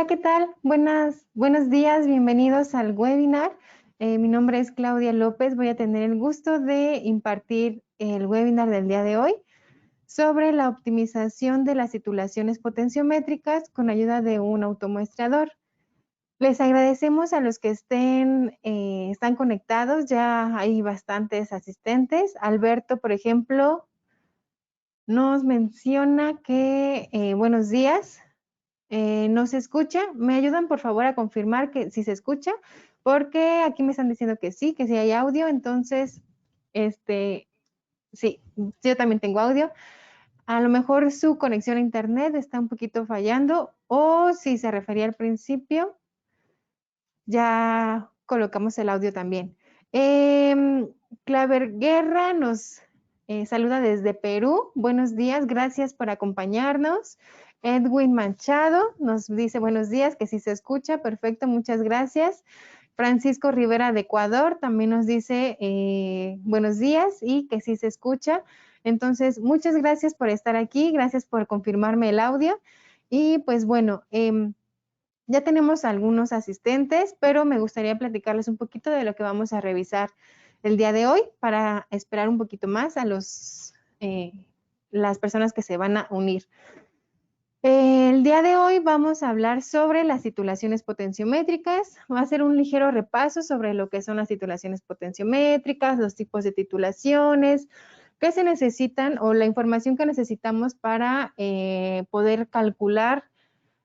Hola, ¿qué tal? Buenos días, bienvenidos al webinar. Mi nombre es Claudia López. Voy a tener el gusto de impartir el webinar del día de hoy sobre la optimización de las titulaciones potenciométricas con ayuda de un automuestrador. Les agradecemos a los que están conectados. Ya hay bastantes asistentes. Alberto, por ejemplo, nos menciona que buenos días. ¿No se escucha? ¿Me ayudan por favor a confirmar que si se escucha? Porque aquí me están diciendo que sí hay audio, entonces, sí, yo también tengo audio. A lo mejor su conexión a internet está un poquito fallando o si se refería al principio, ya colocamos el audio también. Claver Guerra nos saluda desde Perú. Buenos días, gracias por acompañarnos. Edwin Machado nos dice buenos días, que sí se escucha. Perfecto, muchas gracias. Francisco Rivera de Ecuador también nos dice buenos días y que sí se escucha. Entonces, muchas gracias por estar aquí, gracias por confirmarme el audio. Y pues bueno, ya tenemos algunos asistentes, pero me gustaría platicarles un poquito de lo que vamos a revisar el día de hoy para esperar un poquito más a las personas que se van a unir. El día de hoy vamos a hablar sobre las titulaciones potenciométricas. Va a ser un ligero repaso sobre lo que son las titulaciones potenciométricas, los tipos de titulaciones, qué se necesitan o la información que necesitamos para poder calcular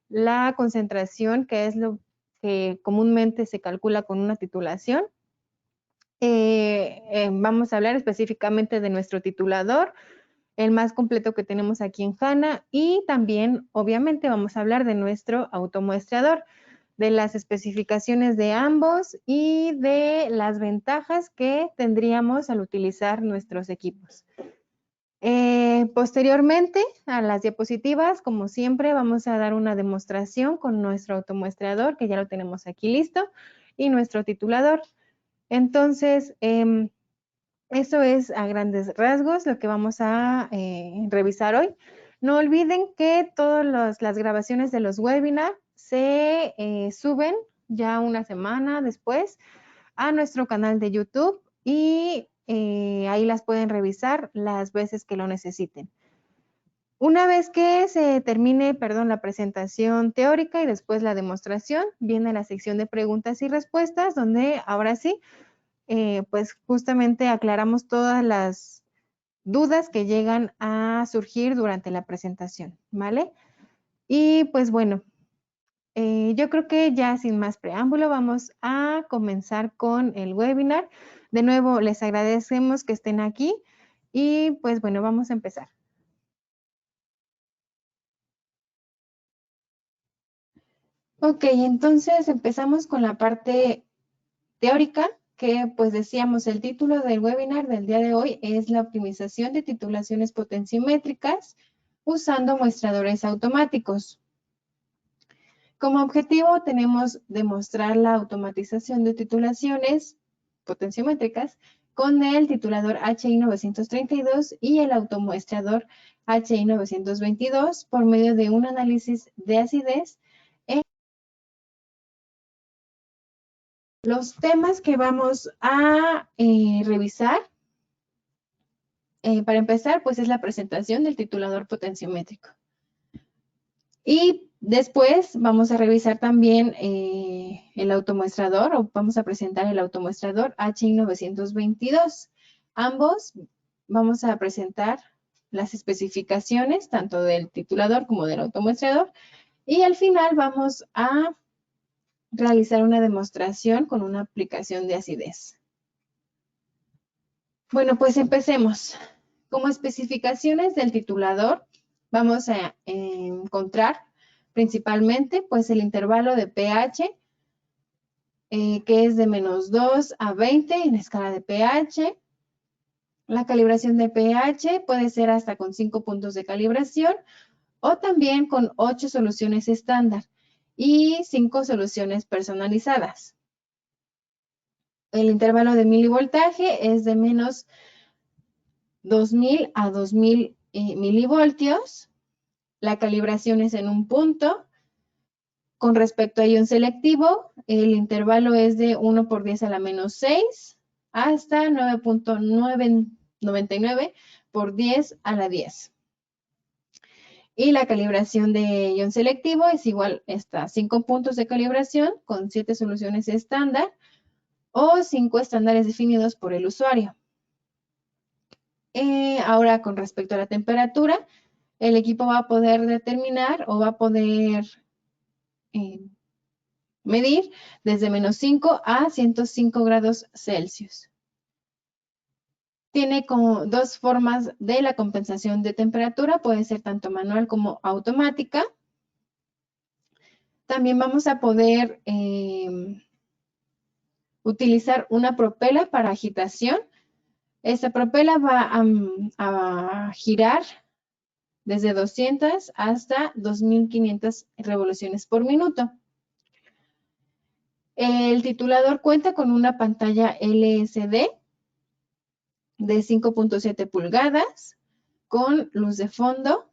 la concentración, que es lo que comúnmente se calcula con una titulación. Vamos a hablar específicamente de nuestro titulador, el más completo que tenemos aquí en HANA, y también, obviamente, vamos a hablar de nuestro automuestrador, de las especificaciones de ambos y de las ventajas que tendríamos al utilizar nuestros equipos. Posteriormente a las diapositivas, como siempre, vamos a dar una demostración con nuestro automuestrador, que ya lo tenemos aquí listo, y nuestro titulador. Entonces, eso es a grandes rasgos lo que vamos a revisar hoy. No olviden que todas las grabaciones de los webinars se suben ya una semana después a nuestro canal de YouTube y ahí las pueden revisar las veces que lo necesiten. Una vez que se termine, la presentación teórica y después la demostración, viene la sección de preguntas y respuestas, donde ahora sí, pues justamente aclaramos todas las dudas que llegan a surgir durante la presentación, ¿vale? Y pues bueno, yo creo que ya sin más preámbulo vamos a comenzar con el webinar. De nuevo, les agradecemos que estén aquí y pues bueno, vamos a empezar. Ok, entonces empezamos con la parte teórica, que pues decíamos el título del webinar del día de hoy es la optimización de titulaciones potenciométricas usando muestradores automáticos. Como objetivo tenemos demostrar la automatización de titulaciones potenciométricas con el titulador HI 932 y el automuestrador HI 922 por medio de un análisis de acidez. Los temas que vamos a revisar, para empezar, pues es la presentación del titulador potenciométrico. Y después vamos a revisar también el automuestrador, o vamos a presentar el automuestrador HI 922. Ambos vamos a presentar las especificaciones, tanto del titulador como del automuestrador. Y al final vamos a realizar una demostración con una aplicación de acidez. Bueno, pues empecemos. Como especificaciones del titulador, vamos a encontrar principalmente pues el intervalo de pH, que es de -2 a 20 en escala de pH. La calibración de pH puede ser hasta con 5 puntos de calibración o también con 8 soluciones estándar y 5 soluciones personalizadas. El intervalo de milivoltaje es de menos 2000 a 2000 milivoltios. La calibración es en un punto Con respecto a ion selectivo, el intervalo es de 1 por 10 a la menos 6 hasta 9.999 por 10 a la 10. Y la calibración de ion selectivo es igual a 5 puntos de calibración con 7 soluciones estándar o 5 estándares definidos por el usuario. Ahora, con respecto a la temperatura, el equipo va a poder determinar o va a poder medir desde menos 5 a 105 grados Celsius. Tiene como dos formas de la compensación de temperatura, puede ser tanto manual como automática. También vamos a poder utilizar una propela para agitación. Esta propela va a girar desde 200 hasta 2500 revoluciones por minuto. El titulador cuenta con una pantalla LCD de 5.7 pulgadas con luz de fondo.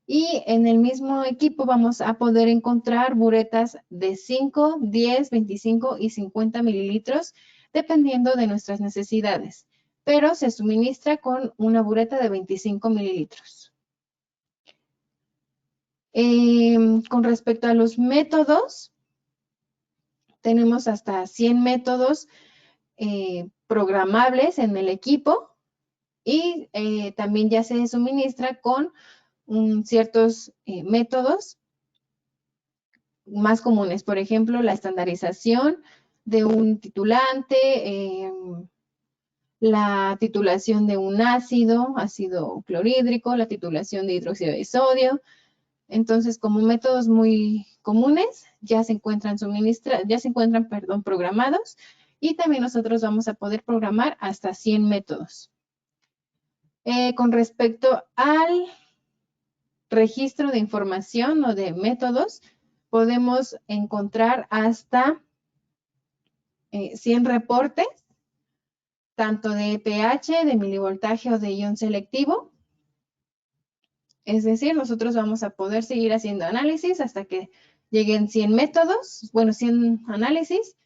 Y en el mismo equipo vamos a poder encontrar buretas de 5, 10, 25 y 50 mililitros, dependiendo de nuestras necesidades. Pero se suministra con una bureta de 25 mililitros. Con respecto a los métodos, tenemos hasta 100 métodos programables en el equipo y también ya se suministra con ciertos métodos más comunes, por ejemplo, la estandarización de un titulante, la titulación de un ácido clorhídrico, la titulación de hidróxido de sodio. Entonces, como métodos muy comunes, ya se encuentran programados y también nosotros vamos a poder programar hasta 100 métodos. Con respecto al registro de información o de métodos, podemos encontrar hasta 100 reportes, tanto de pH, de milivoltaje o de ion selectivo. Es decir, nosotros vamos a poder seguir haciendo análisis hasta que lleguen 100 métodos, 100 análisis,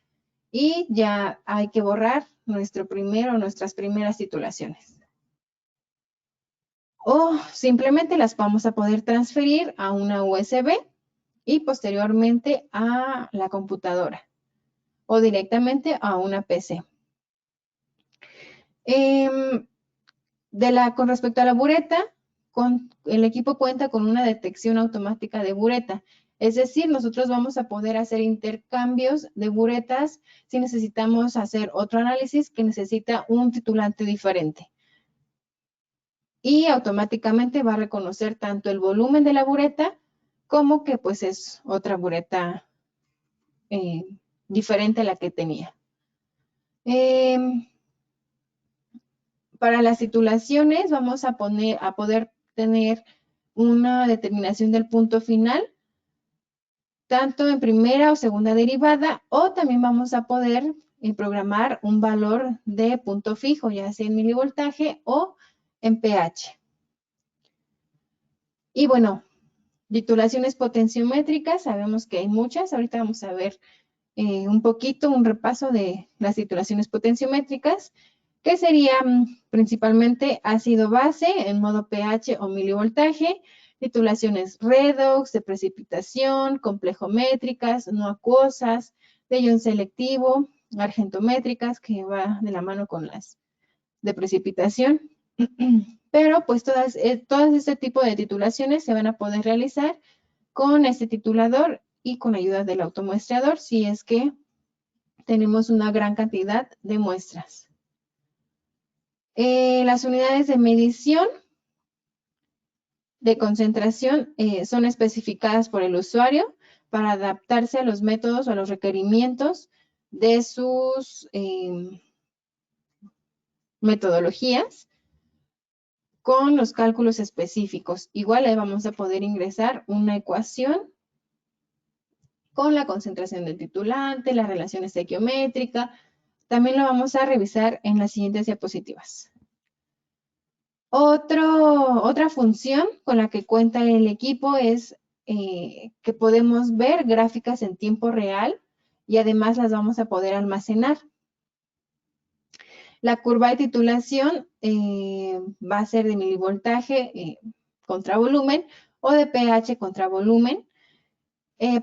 y ya hay que borrar nuestras primeras titulaciones. O simplemente las vamos a poder transferir a una USB y posteriormente a la computadora o directamente a una PC. Con respecto a la bureta, el equipo cuenta con una detección automática de bureta. Es decir, nosotros vamos a poder hacer intercambios de buretas si necesitamos hacer otro análisis que necesita un titulante diferente. Y automáticamente va a reconocer tanto el volumen de la bureta como que pues es otra bureta diferente a la que tenía. Para las titulaciones vamos a poder tener una determinación del punto final, tanto en primera o segunda derivada, o también vamos a poder programar un valor de punto fijo, ya sea en milivoltaje o en pH. Y bueno, titulaciones potenciométricas, sabemos que hay muchas. Ahorita vamos a ver un repaso de las titulaciones potenciométricas, que serían principalmente ácido base en modo pH o milivoltaje, titulaciones redox, de precipitación, complejométricas, no acuosas, de ion selectivo, argentométricas, que va de la mano con las de precipitación. Pero pues todas este tipo de titulaciones se van a poder realizar con este titulador y con ayuda del automuestreador si es que tenemos una gran cantidad de muestras. Las unidades de medición de concentración son especificadas por el usuario para adaptarse a los métodos o a los requerimientos de sus metodologías con los cálculos específicos. Igual le vamos a poder ingresar una ecuación con la concentración del titulante, la relación estequiométrica. También lo vamos a revisar en las siguientes diapositivas. Otra función con la que cuenta el equipo es que podemos ver gráficas en tiempo real y además las vamos a poder almacenar. La curva de titulación va a ser de milivoltaje contra volumen o de pH contra volumen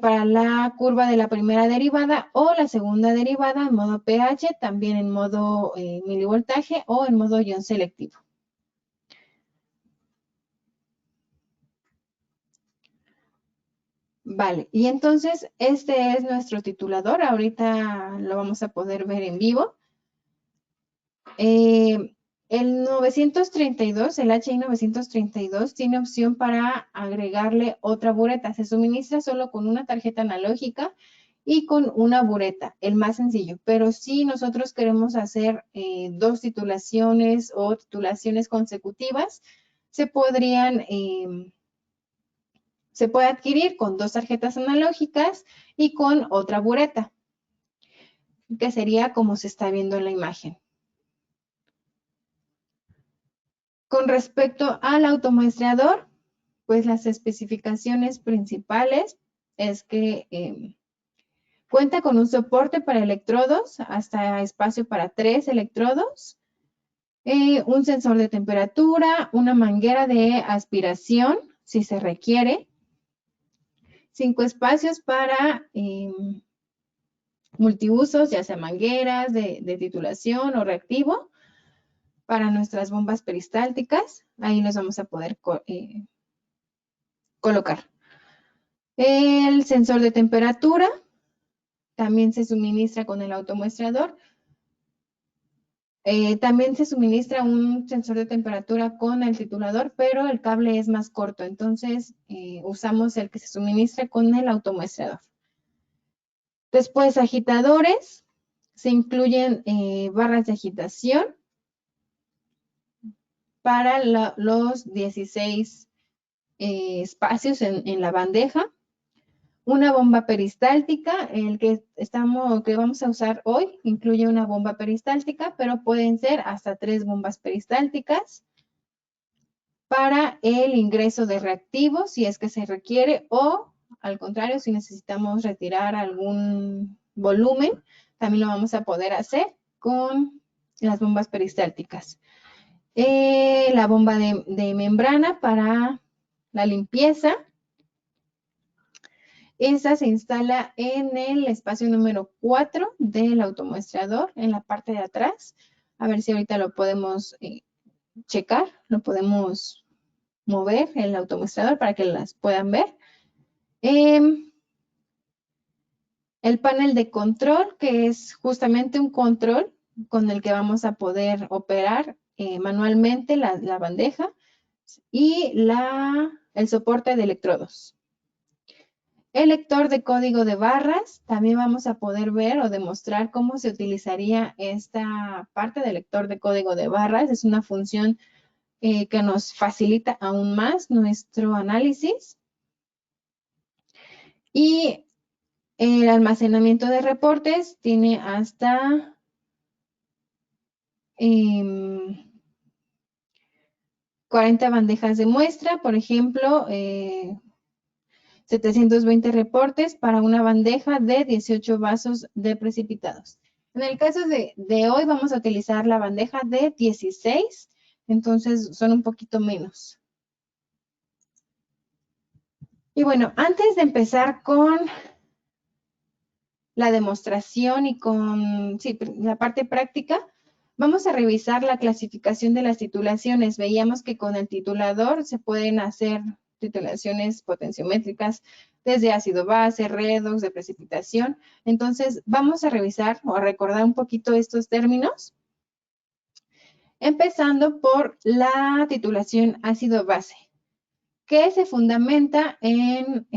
para la curva de la primera derivada o la segunda derivada en modo pH, también en modo milivoltaje o en modo ion selectivo. Vale, y entonces este es nuestro titulador. Ahorita lo vamos a poder ver en vivo. El 932, el HI 932, tiene opción para agregarle otra bureta. Se suministra solo con una tarjeta analógica y con una bureta, el más sencillo. Pero si nosotros queremos hacer dos titulaciones o titulaciones consecutivas, se puede adquirir con dos tarjetas analógicas y con otra bureta, que sería como se está viendo en la imagen. Con respecto al automuestreador, pues las especificaciones principales es que cuenta con un soporte para electrodos, hasta espacio para 3 electrodos, un sensor de temperatura, una manguera de aspiración, si se requiere, 5 espacios para multiusos, ya sea mangueras de titulación o reactivo, para nuestras bombas peristálticas. Ahí los vamos a poder colocar. El sensor de temperatura también se suministra con el automuestrador. También se suministra un sensor de temperatura con el titulador, pero el cable es más corto, entonces usamos el que se suministra con el automuestrador. Después, agitadores. Se incluyen barras de agitación para los 16 espacios en la bandeja. Una bomba peristáltica, el que vamos a usar hoy, incluye una bomba peristáltica, pero pueden ser hasta 3 bombas peristálticas para el ingreso de reactivos, si es que se requiere, o al contrario, si necesitamos retirar algún volumen, también lo vamos a poder hacer con las bombas peristálticas. La bomba de membrana para la limpieza. Esa se instala en el espacio número 4 del automuestrador, en la parte de atrás. A ver si ahorita lo podemos checar, lo podemos mover el automuestrador para que las puedan ver. El panel de control, que es justamente un control con el que vamos a poder operar manualmente la bandeja y el soporte de electrodos. El lector de código de barras, también vamos a poder ver o demostrar cómo se utilizaría esta parte del lector de código de barras. Es una función que nos facilita aún más nuestro análisis. Y el almacenamiento de reportes tiene hasta 40 bandejas de muestra, por ejemplo, 720 reportes para una bandeja de 18 vasos de precipitados. En el caso de hoy vamos a utilizar la bandeja de 16, entonces son un poquito menos. Y bueno, antes de empezar con la demostración y con la parte práctica, vamos a revisar la clasificación de las titulaciones. Veíamos que con el titulador se pueden hacer titulaciones potenciométricas desde ácido base, redox, de precipitación. Entonces, vamos a revisar o a recordar un poquito estos términos, empezando por la titulación ácido base, que se fundamenta en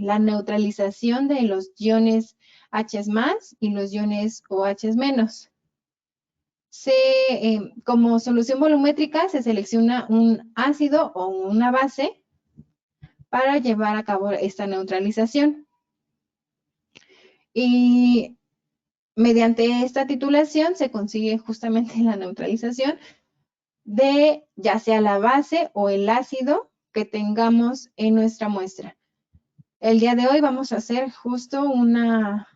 la neutralización de los iones H+ y los iones OH-. Como solución volumétrica se selecciona un ácido o una base para llevar a cabo esta neutralización. Y mediante esta titulación se consigue justamente la neutralización de ya sea la base o el ácido que tengamos en nuestra muestra. El día de hoy vamos a hacer justo una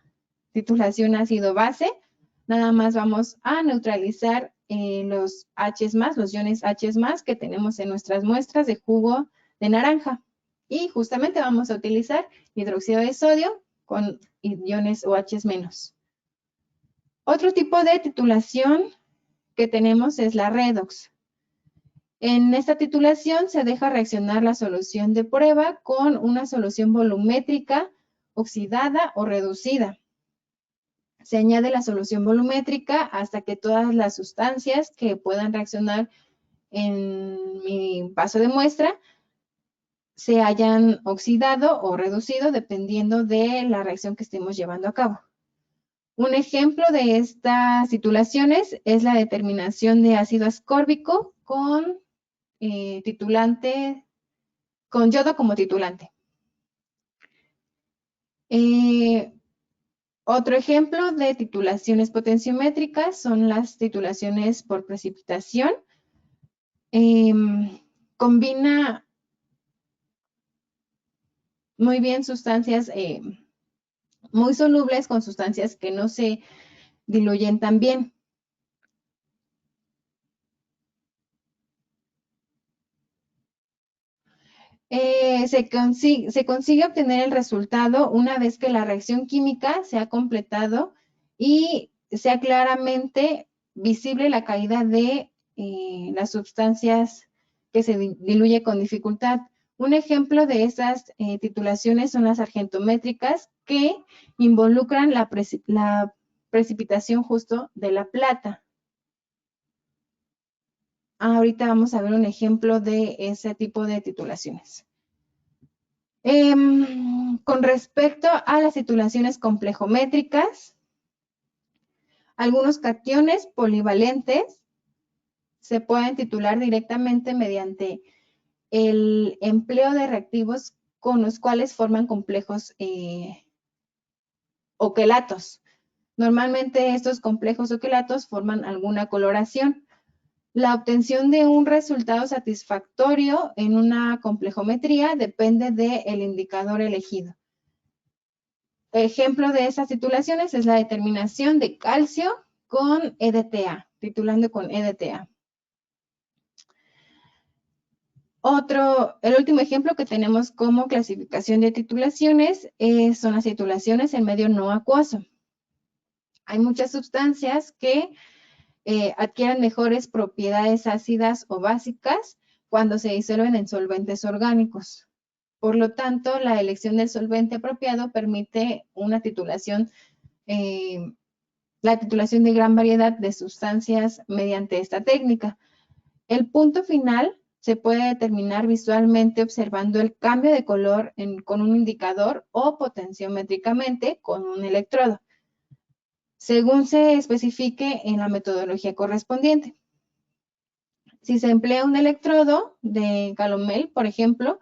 titulación ácido-base. Nada más vamos a neutralizar los H+, los iones H+, que tenemos en nuestras muestras de jugo de naranja. Y justamente vamos a utilizar hidróxido de sodio con iones OH-. Otro tipo de titulación que tenemos es la redox. En esta titulación se deja reaccionar la solución de prueba con una solución volumétrica oxidada o reducida. Se añade la solución volumétrica hasta que todas las sustancias que puedan reaccionar en mi vaso de muestra se hayan oxidado o reducido dependiendo de la reacción que estemos llevando a cabo. Un ejemplo de estas titulaciones es la determinación de ácido ascórbico con con yodo como titulante. Otro ejemplo de titulaciones potenciométricas son las titulaciones por precipitación. Combina muy bien sustancias muy solubles con sustancias que no se diluyen tan bien. Se consigue obtener el resultado una vez que la reacción química se ha completado y sea claramente visible la caída de las sustancias que se diluye con dificultad. Un ejemplo de esas titulaciones son las argentométricas que involucran la precipitación justo de la plata. Ahorita vamos a ver un ejemplo de ese tipo de titulaciones. Con respecto a las titulaciones complejométricas, algunos cationes polivalentes se pueden titular directamente mediante el empleo de reactivos con los cuales forman complejos oquelatos. Normalmente estos complejos oquelatos forman alguna coloración. La obtención de un resultado satisfactorio en una complejometría depende del indicador elegido. Ejemplo de esas titulaciones es la determinación de calcio con EDTA, titulando con EDTA. El último ejemplo que tenemos como clasificación de titulaciones son las titulaciones en medio no acuoso. Hay muchas sustancias que adquieren mejores propiedades ácidas o básicas cuando se disuelven en solventes orgánicos. Por lo tanto, la elección del solvente apropiado permite una titulación, la titulación de gran variedad de sustancias mediante esta técnica. El punto final se puede determinar visualmente observando el cambio de color con un indicador o potenciométricamente con un electrodo, según se especifique en la metodología correspondiente. Si se emplea un electrodo de Calomel, por ejemplo,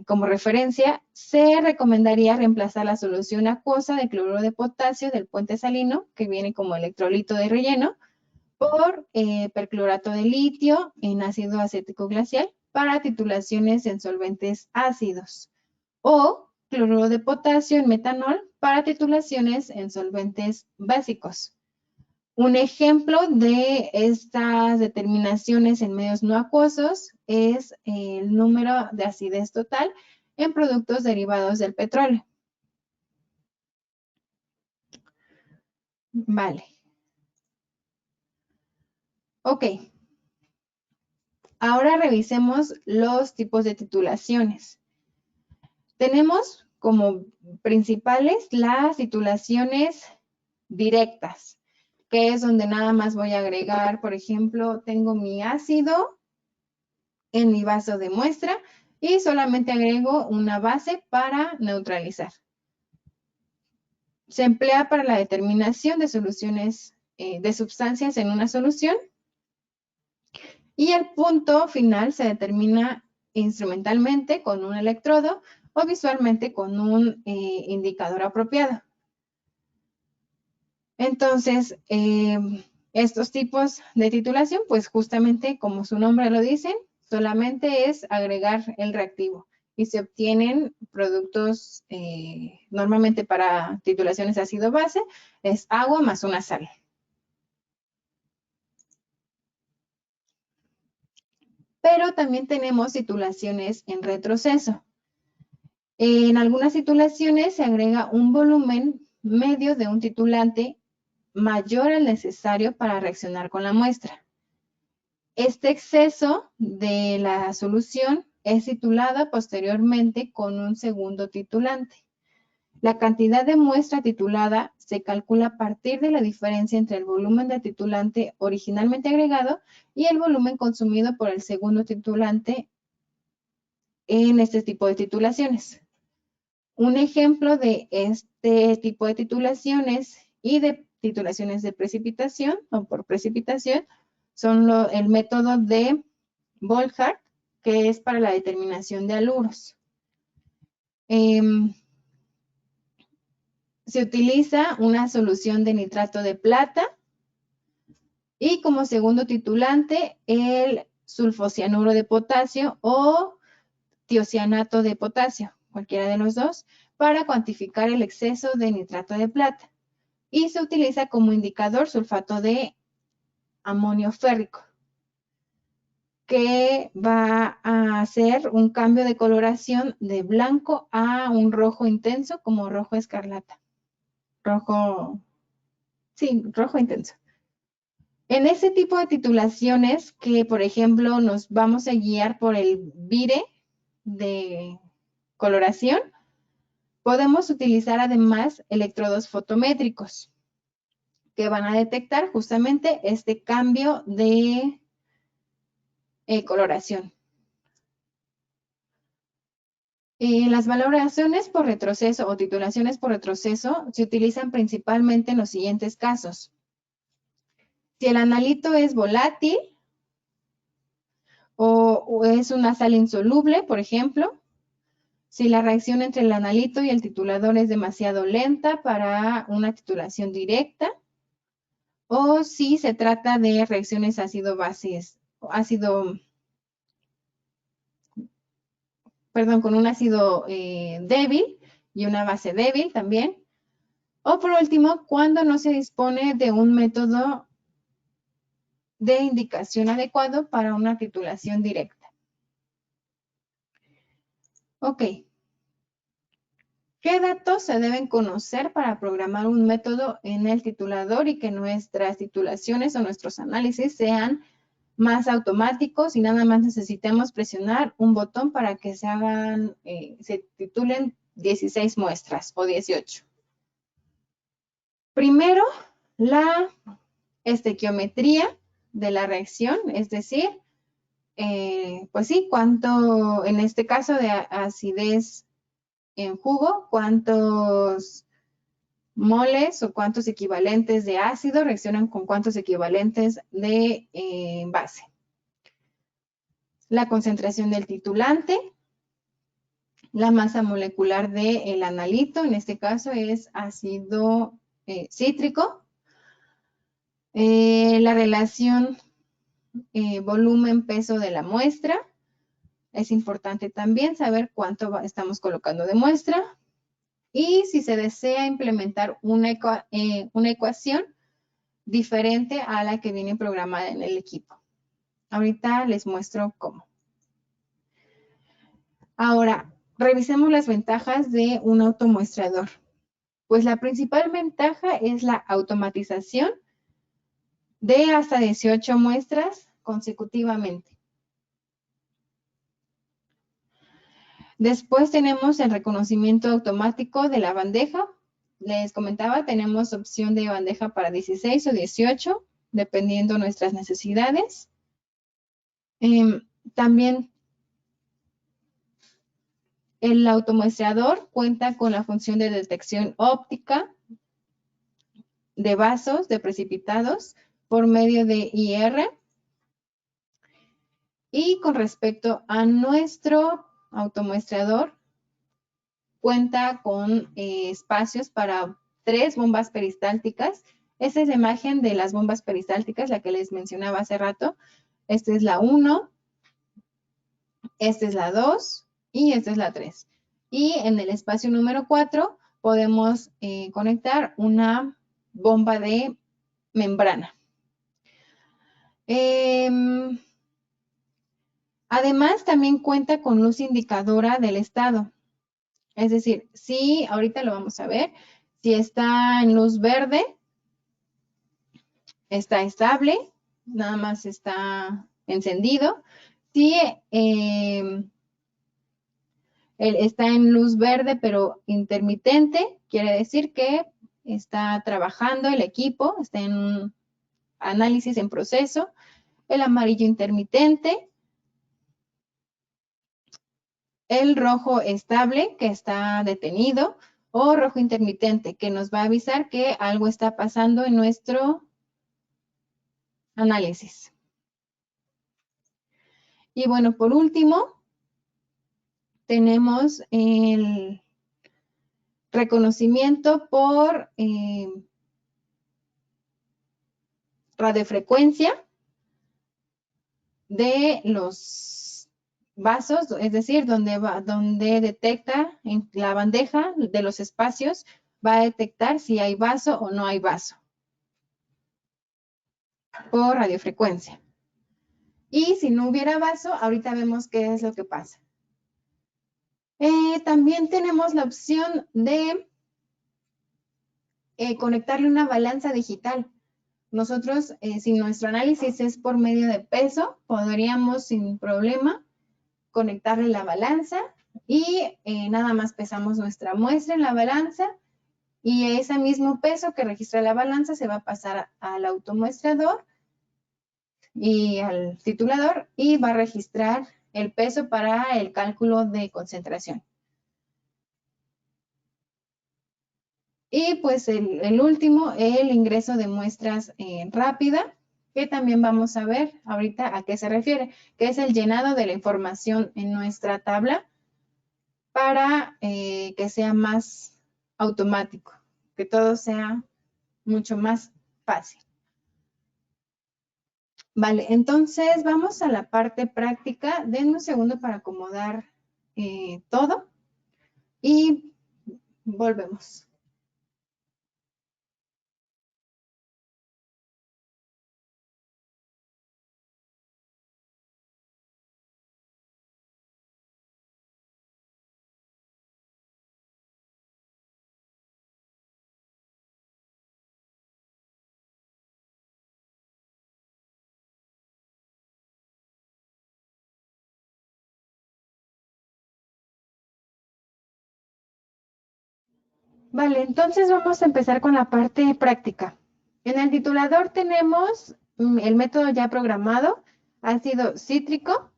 como referencia, se recomendaría reemplazar la solución acuosa de cloruro de potasio del puente salino, que viene como electrolito de relleno, por perclorato de litio en ácido acético glacial para titulaciones en solventes ácidos, o cloruro de potasio en metanol para titulaciones en solventes básicos. Un ejemplo de estas determinaciones en medios no acuosos es el número de acidez total en productos derivados del petróleo. Vale. Ok. Ahora revisemos los tipos de titulaciones. Tenemos como principales las titulaciones directas, que es donde nada más voy a agregar, por ejemplo, tengo mi ácido en mi vaso de muestra y solamente agrego una base para neutralizar. Se emplea para la determinación de soluciones de sustancias en una solución y el punto final se determina instrumentalmente con un electrodo o visualmente con un indicador apropiado. Entonces, estos tipos de titulación, pues justamente como su nombre lo dice, solamente es agregar el reactivo y se obtienen productos, normalmente para titulaciones ácido-base, es agua más una sal. Pero también tenemos titulaciones en retroceso. En algunas titulaciones se agrega un volumen medio de un titulante mayor al necesario para reaccionar con la muestra. Este exceso de la solución es titulada posteriormente con un segundo titulante. La cantidad de muestra titulada se calcula a partir de la diferencia entre el volumen de titulante originalmente agregado y el volumen consumido por el segundo titulante en este tipo de titulaciones. Un ejemplo de este tipo de titulaciones y de titulaciones de precipitación o por precipitación son el método de Volhard, que es para la determinación de haluros. Se utiliza una solución de nitrato de plata y como segundo titulante el sulfocianuro de potasio o tiocianato de potasio, cualquiera de los dos, para cuantificar el exceso de nitrato de plata. Y se utiliza como indicador sulfato de amonio férrico, que va a hacer un cambio de coloración de blanco a un rojo intenso, como rojo escarlata. Rojo intenso. En ese tipo de titulaciones que, por ejemplo, nos vamos a guiar por el vire de coloración, podemos utilizar además electrodos fotométricos que van a detectar justamente este cambio de coloración. Las valoraciones por retroceso o titulaciones por retroceso se utilizan principalmente en los siguientes casos. Si el analito es volátil o es una sal insoluble, por ejemplo, si la reacción entre el analito y el titulador es demasiado lenta para una titulación directa, o si se trata de reacciones con un ácido débil y una base débil también. O por último, cuando no se dispone de un método de indicación adecuado para una titulación directa. Ok. ¿Qué datos se deben conocer para programar un método en el titulador y que nuestras titulaciones o nuestros análisis sean más automáticos y nada más necesitemos presionar un botón para que se titulen 16 muestras o 18? Primero, la estequiometría de la reacción, es decir, pues sí, cuánto, en este caso de acidez en jugo, cuántos moles o cuántos equivalentes de ácido reaccionan con cuántos equivalentes de base. La concentración del titulante, la masa molecular del analito, en este caso es ácido cítrico, la relación volumen-peso de la muestra. Es importante también saber cuánto estamos colocando de muestra. Y si se desea implementar una ecuación diferente a la que viene programada en el equipo. Ahorita les muestro cómo. Ahora, revisemos las ventajas de un automuestrador. Pues la principal ventaja es la automatización de hasta 18 muestras consecutivamente. Después tenemos el reconocimiento automático de la bandeja. Les comentaba, tenemos opción de bandeja para 16 o 18, dependiendo nuestras necesidades. También el automuestrador cuenta con la función de detección óptica de vasos, de precipitados, por medio de IR. Y con respecto a nuestro automuestrador, cuenta con espacios para 3 bombas peristálticas. Esta es la imagen de las bombas peristálticas, la que les mencionaba hace rato. Esta es la 1, esta es la 2 Y esta es la 3. Y en el espacio número 4 podemos conectar una bomba de membrana. Además, también cuenta con luz indicadora del estado. Es decir, si ahorita lo vamos a ver, si está en luz verde, está estable, nada más está encendido. Si está en luz verde pero intermitente, quiere decir que está trabajando el equipo, está en un análisis en proceso. El amarillo intermitente, el rojo estable, que está detenido, o rojo intermitente, que nos va a avisar que algo está pasando en nuestro análisis. Y bueno, por último, tenemos el reconocimiento por radiofrecuencia de los vasos, es decir, donde detecta en la bandeja de los espacios, va a detectar si hay vaso o no hay vaso por radiofrecuencia. Y si no hubiera vaso, ahorita vemos qué es lo que pasa. También tenemos la opción de conectarle una balanza digital. Nosotros, si nuestro análisis es por medio de peso, podríamos sin problema conectarle la balanza y nada más pesamos nuestra muestra en la balanza y ese mismo peso que registra la balanza se va a pasar al automuestrador y al titulador y va a registrar el peso para el cálculo de concentración. Y pues el último, el ingreso de muestras rápida, que también vamos a ver ahorita a qué se refiere, que es el llenado de la información en nuestra tabla para que sea más automático, que todo sea mucho más fácil. Vale, entonces vamos a la parte práctica. Denme un segundo para acomodar todo y volvemos. Vale, entonces vamos a empezar con la parte práctica. En el titulador tenemos el método ya programado, ácido cítrico,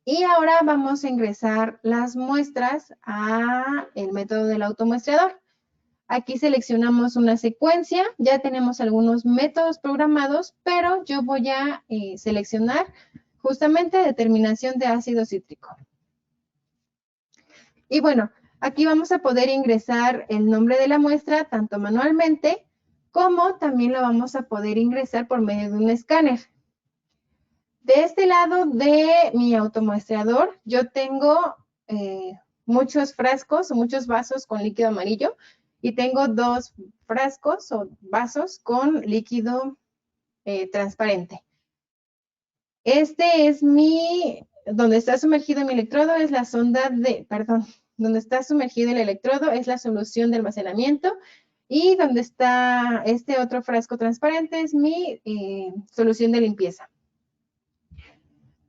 y ahora vamos a ingresar las muestras a el método del automuestrador. Aquí seleccionamos una secuencia, ya tenemos algunos métodos programados, pero yo voy a seleccionar justamente determinación de ácido cítrico. Y bueno, aquí vamos a poder ingresar el nombre de la muestra tanto manualmente como también lo vamos a poder ingresar por medio de un escáner. De este lado de mi automuestrador, yo tengo muchos frascos o muchos vasos con líquido amarillo y tengo 2 frascos o vasos con líquido transparente. Este es donde está sumergido mi electrodo es la sonda donde está sumergido el electrodo es la solución de almacenamiento y donde está este otro frasco transparente es mi solución de limpieza.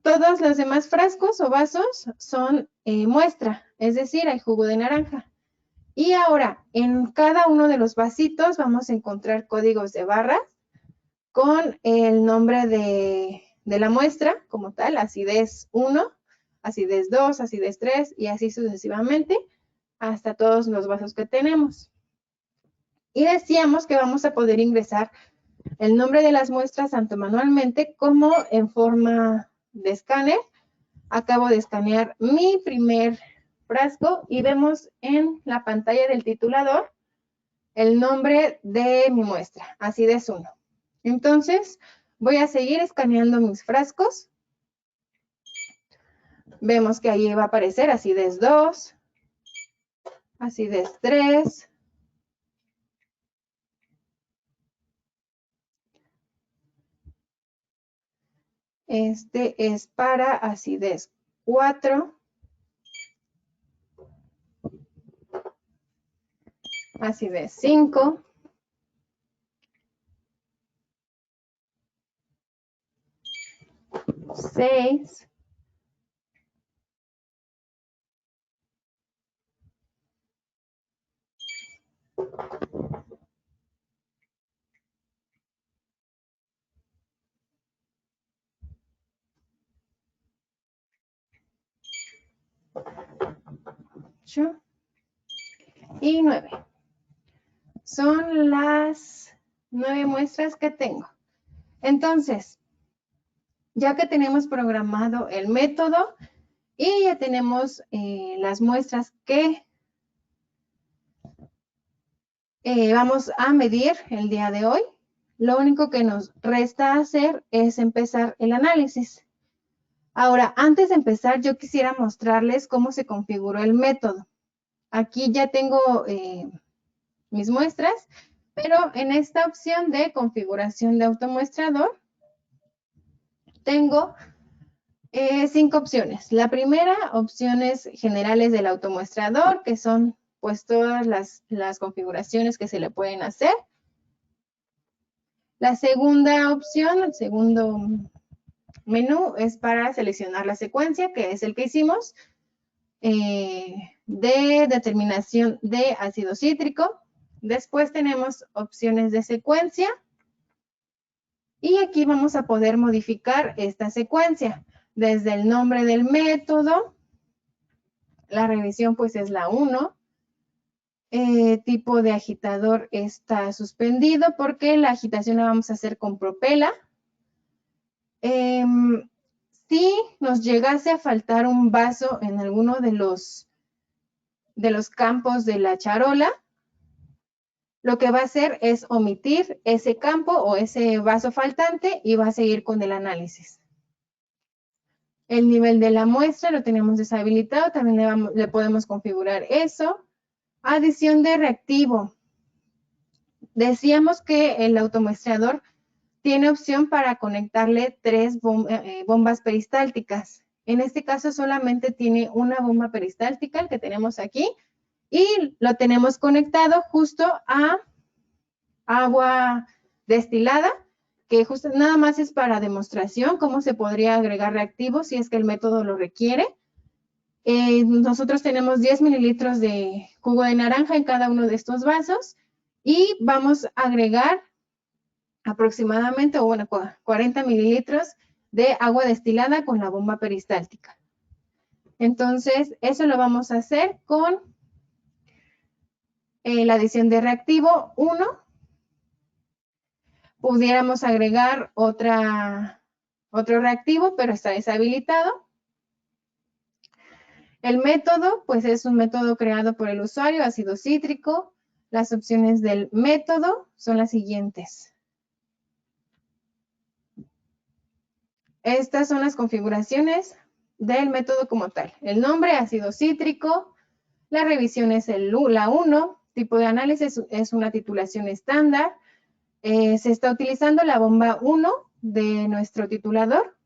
Todos los demás frascos o vasos son muestra, es decir, hay jugo de naranja. Y ahora, en cada uno de los vasitos vamos a encontrar códigos de barras con el nombre de la muestra como tal, acidez 1, acidez 2, acidez 3 y así sucesivamente hasta todos los vasos que tenemos. Y decíamos que vamos a poder ingresar el nombre de las muestras tanto manualmente como en forma de escáner. Acabo de escanear mi primer frasco y vemos en la pantalla del titulador el nombre de mi muestra, acidez 1. Entonces, voy a seguir escaneando mis frascos Vemos que ahí va a aparecer acidez 2, acidez 3, este es para acidez 4, acidez 5, 6, 8 y 9. Son las 9 muestras que tengo. Entonces, ya que tenemos programado el método y ya tenemos las muestras que vamos a medir el día de hoy, lo único que nos resta hacer es empezar el análisis. Ahora, antes de empezar, yo quisiera mostrarles cómo se configuró el método. Aquí ya tengo mis muestras, pero en esta opción de configuración de automuestrador, tengo 5 opciones. La primera, opciones generales del automuestrador, que son pues todas las configuraciones que se le pueden hacer. La segunda opción, el segundo menú, es para seleccionar la secuencia, que es el que hicimos, de determinación de ácido cítrico. Después tenemos opciones de secuencia. Y aquí vamos a poder modificar esta secuencia. Desde el nombre del método, la revisión pues es la 1. Tipo de agitador está suspendido porque la agitación la vamos a hacer con propela. Si nos llegase a faltar un vaso en alguno de los campos de la charola, lo que va a hacer es omitir ese campo o ese vaso faltante y va a seguir con el análisis. El nivel de la muestra lo tenemos deshabilitado, también le podemos configurar eso. Adición de reactivo. Decíamos que el automuestrador tiene opción para conectarle 3 bombas peristálticas. En este caso solamente tiene una bomba peristáltica, el que tenemos aquí, y lo tenemos conectado justo a agua destilada, que justo nada más es para demostración cómo se podría agregar reactivo si es que el método lo requiere. Nosotros tenemos 10 mililitros de jugo de naranja en cada uno de estos vasos y vamos a agregar aproximadamente, 40 mililitros de agua destilada con la bomba peristáltica. Entonces, eso lo vamos a hacer con la adición de reactivo 1. Pudiéramos agregar otro reactivo, pero está deshabilitado. El método, pues es un método creado por el usuario, ácido cítrico. Las opciones del método son las siguientes. Estas son las configuraciones del método como tal. El nombre, ácido cítrico. La revisión es la 1. Tipo de análisis es una titulación estándar. Se está utilizando la bomba 1 de nuestro titulador,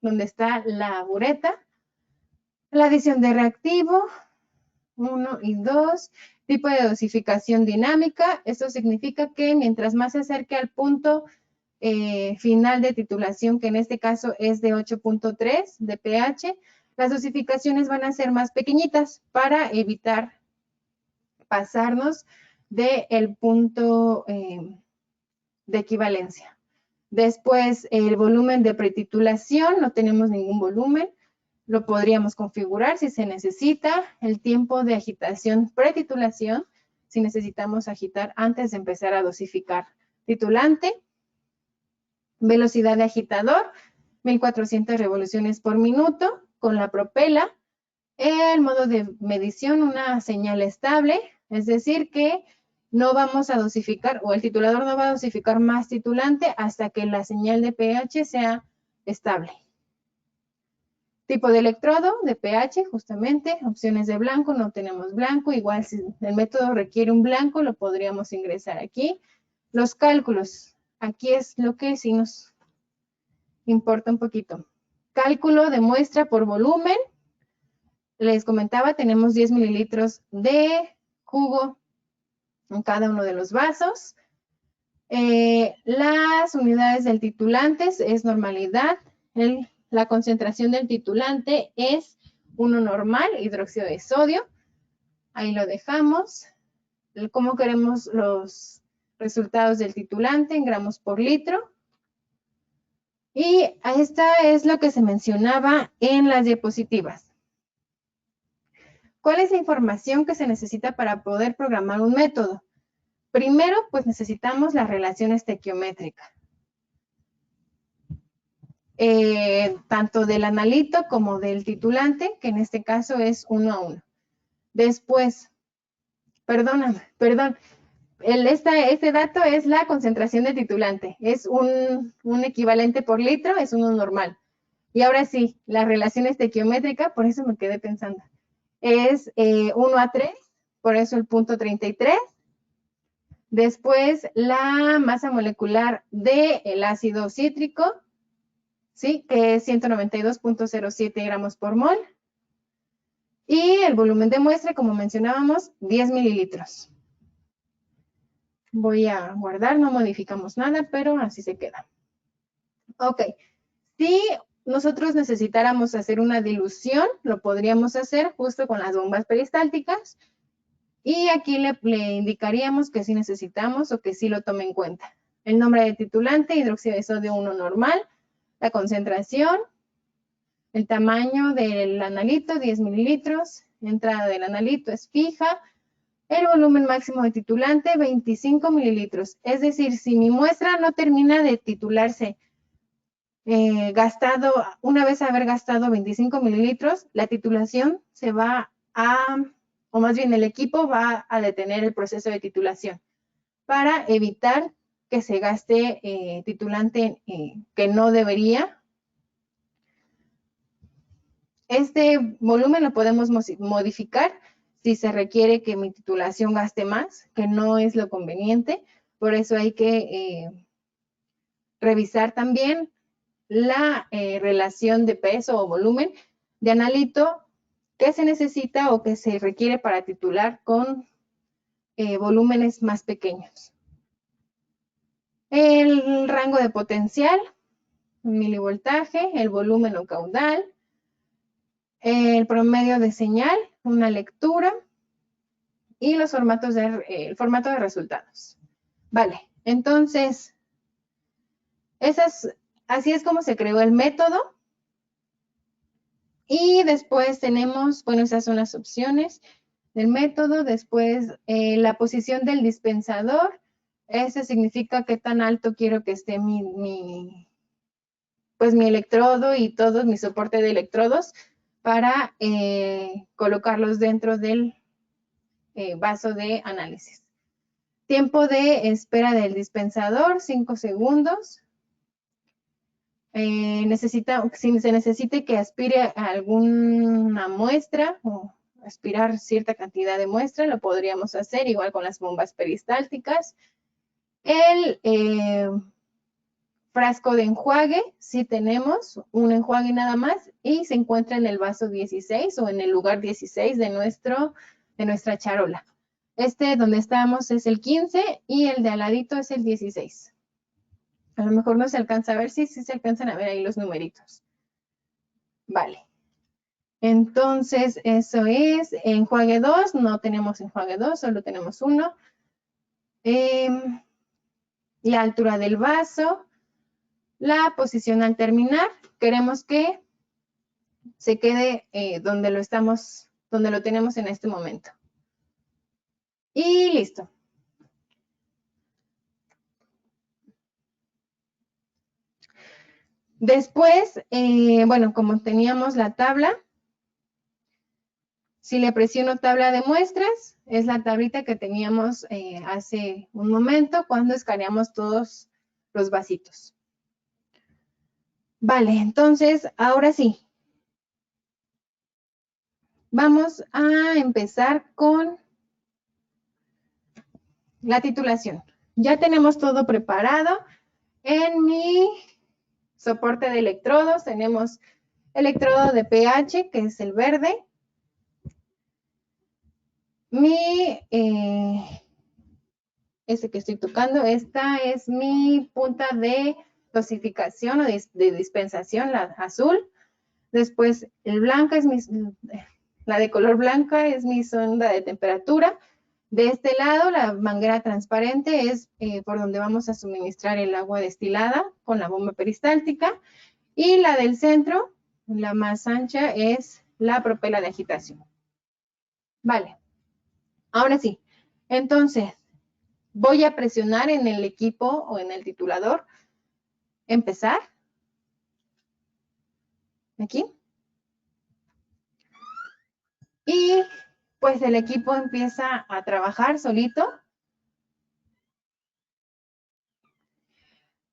donde está la bureta. La adición de reactivo, 1 y 2. Tipo de dosificación dinámica. Esto significa que mientras más se acerque al punto final de titulación, que en este caso es de 8.3 de pH, las dosificaciones van a ser más pequeñitas para evitar pasarnos del punto de equivalencia. Después, el volumen de pretitulación, no tenemos ningún volumen, lo podríamos configurar si se necesita. El tiempo de agitación pretitulación, si necesitamos agitar antes de empezar a dosificar titulante. Velocidad de agitador, 1400 revoluciones por minuto con la propela. El modo de medición, una señal estable, es decir que no vamos a dosificar o el titulador no va a dosificar más titulante hasta que la señal de pH sea estable. Tipo de electrodo, de pH, justamente. Opciones de blanco, no tenemos blanco. Igual si el método requiere un blanco, lo podríamos ingresar aquí. Los cálculos. Aquí es lo que sí nos importa un poquito. Cálculo de muestra por volumen. Les comentaba, tenemos 10 mililitros de jugo en cada uno de los vasos. Las unidades del titulante es normalidad. La concentración del titulante es 1 normal, hidróxido de sodio. Ahí lo dejamos. ¿Cómo queremos los resultados del titulante en gramos por litro? Y esta es lo que se mencionaba en las diapositivas. ¿Cuál es la información que se necesita para poder programar un método? Primero, pues necesitamos la relación estequiométrica. Tanto del analito como del titulante, que en este caso es 1 a 1. Después, perdón, este dato es la concentración de titulante. Es un equivalente por litro, es uno normal. Y ahora sí, la relación estequiométrica, por eso me quedé pensando, es 1 a 3, por eso el punto 33. Después, la masa molecular del ácido cítrico, ¿sí? Que es 192.07 gramos por mol. Y el volumen de muestra, como mencionábamos, 10 mililitros. Voy a guardar, no modificamos nada, pero así se queda. Ok, si nosotros necesitáramos hacer una dilución, lo podríamos hacer justo con las bombas peristálticas. Y aquí le indicaríamos que sí necesitamos o que sí lo tome en cuenta. El nombre del titulante, hidróxido de sodio 1 normal, la concentración, el tamaño del analito, 10 mililitros, entrada del analito es fija, el volumen máximo de titulante, 25 mililitros. Es decir, si mi muestra no termina de titularse una vez haber gastado 25 mililitros, la titulación se va o más bien el equipo va a detener el proceso de titulación para evitar que se gaste titulante que no debería. Este volumen lo podemos modificar si se requiere que mi titulación gaste más, que no es lo conveniente. Por eso hay que revisar también la relación de peso o volumen de analito que se necesita o que se requiere para titular con volúmenes más pequeños. El rango de potencial, milivoltaje, el volumen o caudal, el promedio de señal, una lectura y los formatos el formato de resultados. Vale, entonces, así es como se creó el método. Y después tenemos, bueno, esas son las opciones del método. Después, la posición del dispensador. Ese significa qué tan alto quiero que esté mi electrodo y todo mi soporte de electrodos para colocarlos dentro del vaso de análisis. Tiempo de espera del dispensador, 5 segundos. Si se necesite que aspire a alguna muestra o aspirar cierta cantidad de muestra, lo podríamos hacer igual con las bombas peristálticas. El frasco de enjuague, sí tenemos un enjuague nada más y se encuentra en el vaso 16 o en el lugar 16 de nuestra charola. Donde estamos es el 15 y el de al ladito es el 16. A lo mejor no se alcanza a ver, sí se alcanzan a ver ahí los numeritos. Vale. Entonces, eso es enjuague 2, no tenemos enjuague 2, solo tenemos uno. La altura del vaso, la posición al terminar, queremos que se quede donde lo tenemos en este momento. Y listo. Después, bueno, como teníamos la tabla, si le presiono tabla de muestras, es la tablita que teníamos hace un momento cuando escaneamos todos los vasitos. Vale, entonces, ahora sí, vamos a empezar con la titulación. Ya tenemos todo preparado. En mi soporte de electrodos tenemos electrodo de pH, que es el verde. Ese que estoy tocando, esta es mi punta de dosificación o de dispensación, la azul. Después el blanca la de color blanca es mi sonda de temperatura. De este lado, la manguera transparente es por donde vamos a suministrar el agua destilada con la bomba peristáltica. Y la del centro, la más ancha, es la propela de agitación. Vale. Ahora sí. Entonces, voy a presionar en el equipo o en el titulador. Empezar. Aquí. Y pues el equipo empieza a trabajar solito.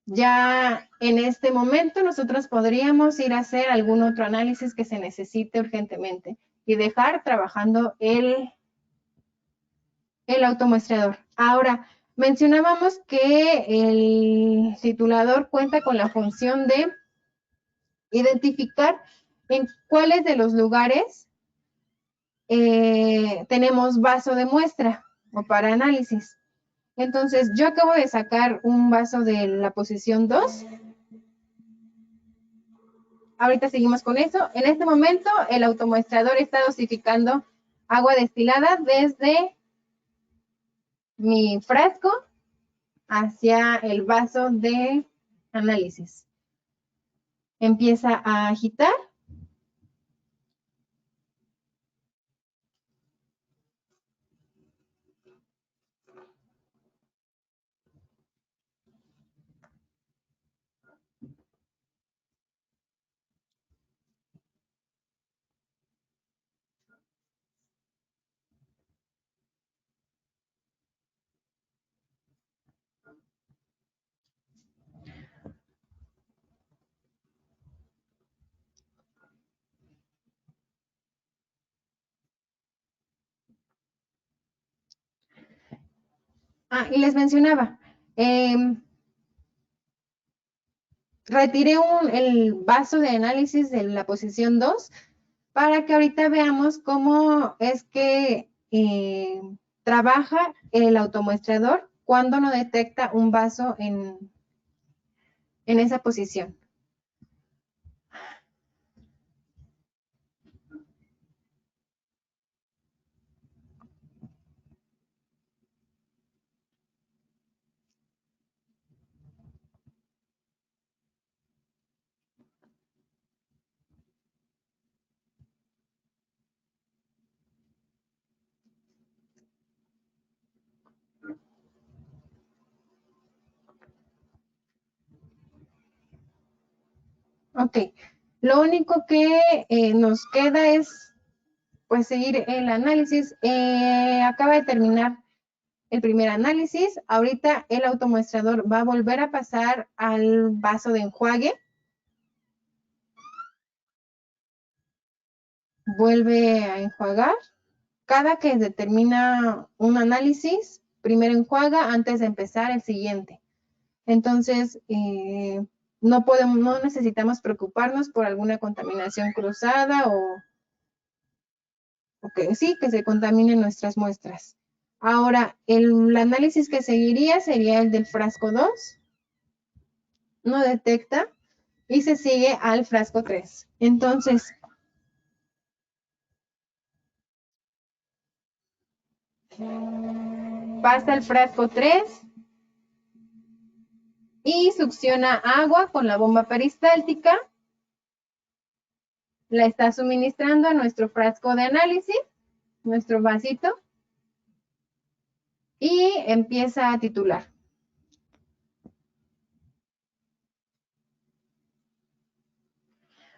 Ya en este momento nosotros podríamos ir a hacer algún otro análisis que se necesite urgentemente y dejar trabajando el automuestreador. Ahora, mencionábamos que el titulador cuenta con la función de identificar en cuáles de los lugares tenemos vaso de muestra o para análisis. Entonces, yo acabo de sacar un vaso de la posición 2. Ahorita seguimos con eso. En este momento, el automuestrador está dosificando agua destilada desde mi frasco hacia el vaso de análisis. Empieza a agitar. Y les mencionaba, retiré el vaso de análisis de la posición 2 para que ahorita veamos cómo es que trabaja el automuestrador cuando no detecta un vaso en esa posición. Ok, lo único que nos queda es pues seguir el análisis. Acaba de terminar el primer análisis. Ahorita el automuestrador va a volver a pasar al vaso de enjuague. Vuelve a enjuagar. Cada que determina un análisis, primero enjuaga antes de empezar el siguiente. Entonces, no necesitamos preocuparnos por alguna contaminación cruzada o que sí, que se contaminen nuestras muestras. Ahora, el análisis que seguiría sería el del frasco 2. No detecta y se sigue al frasco 3. Entonces, pasa al frasco 3 y succiona agua con la bomba peristáltica. La está suministrando a nuestro frasco de análisis, nuestro vasito, y empieza a titular.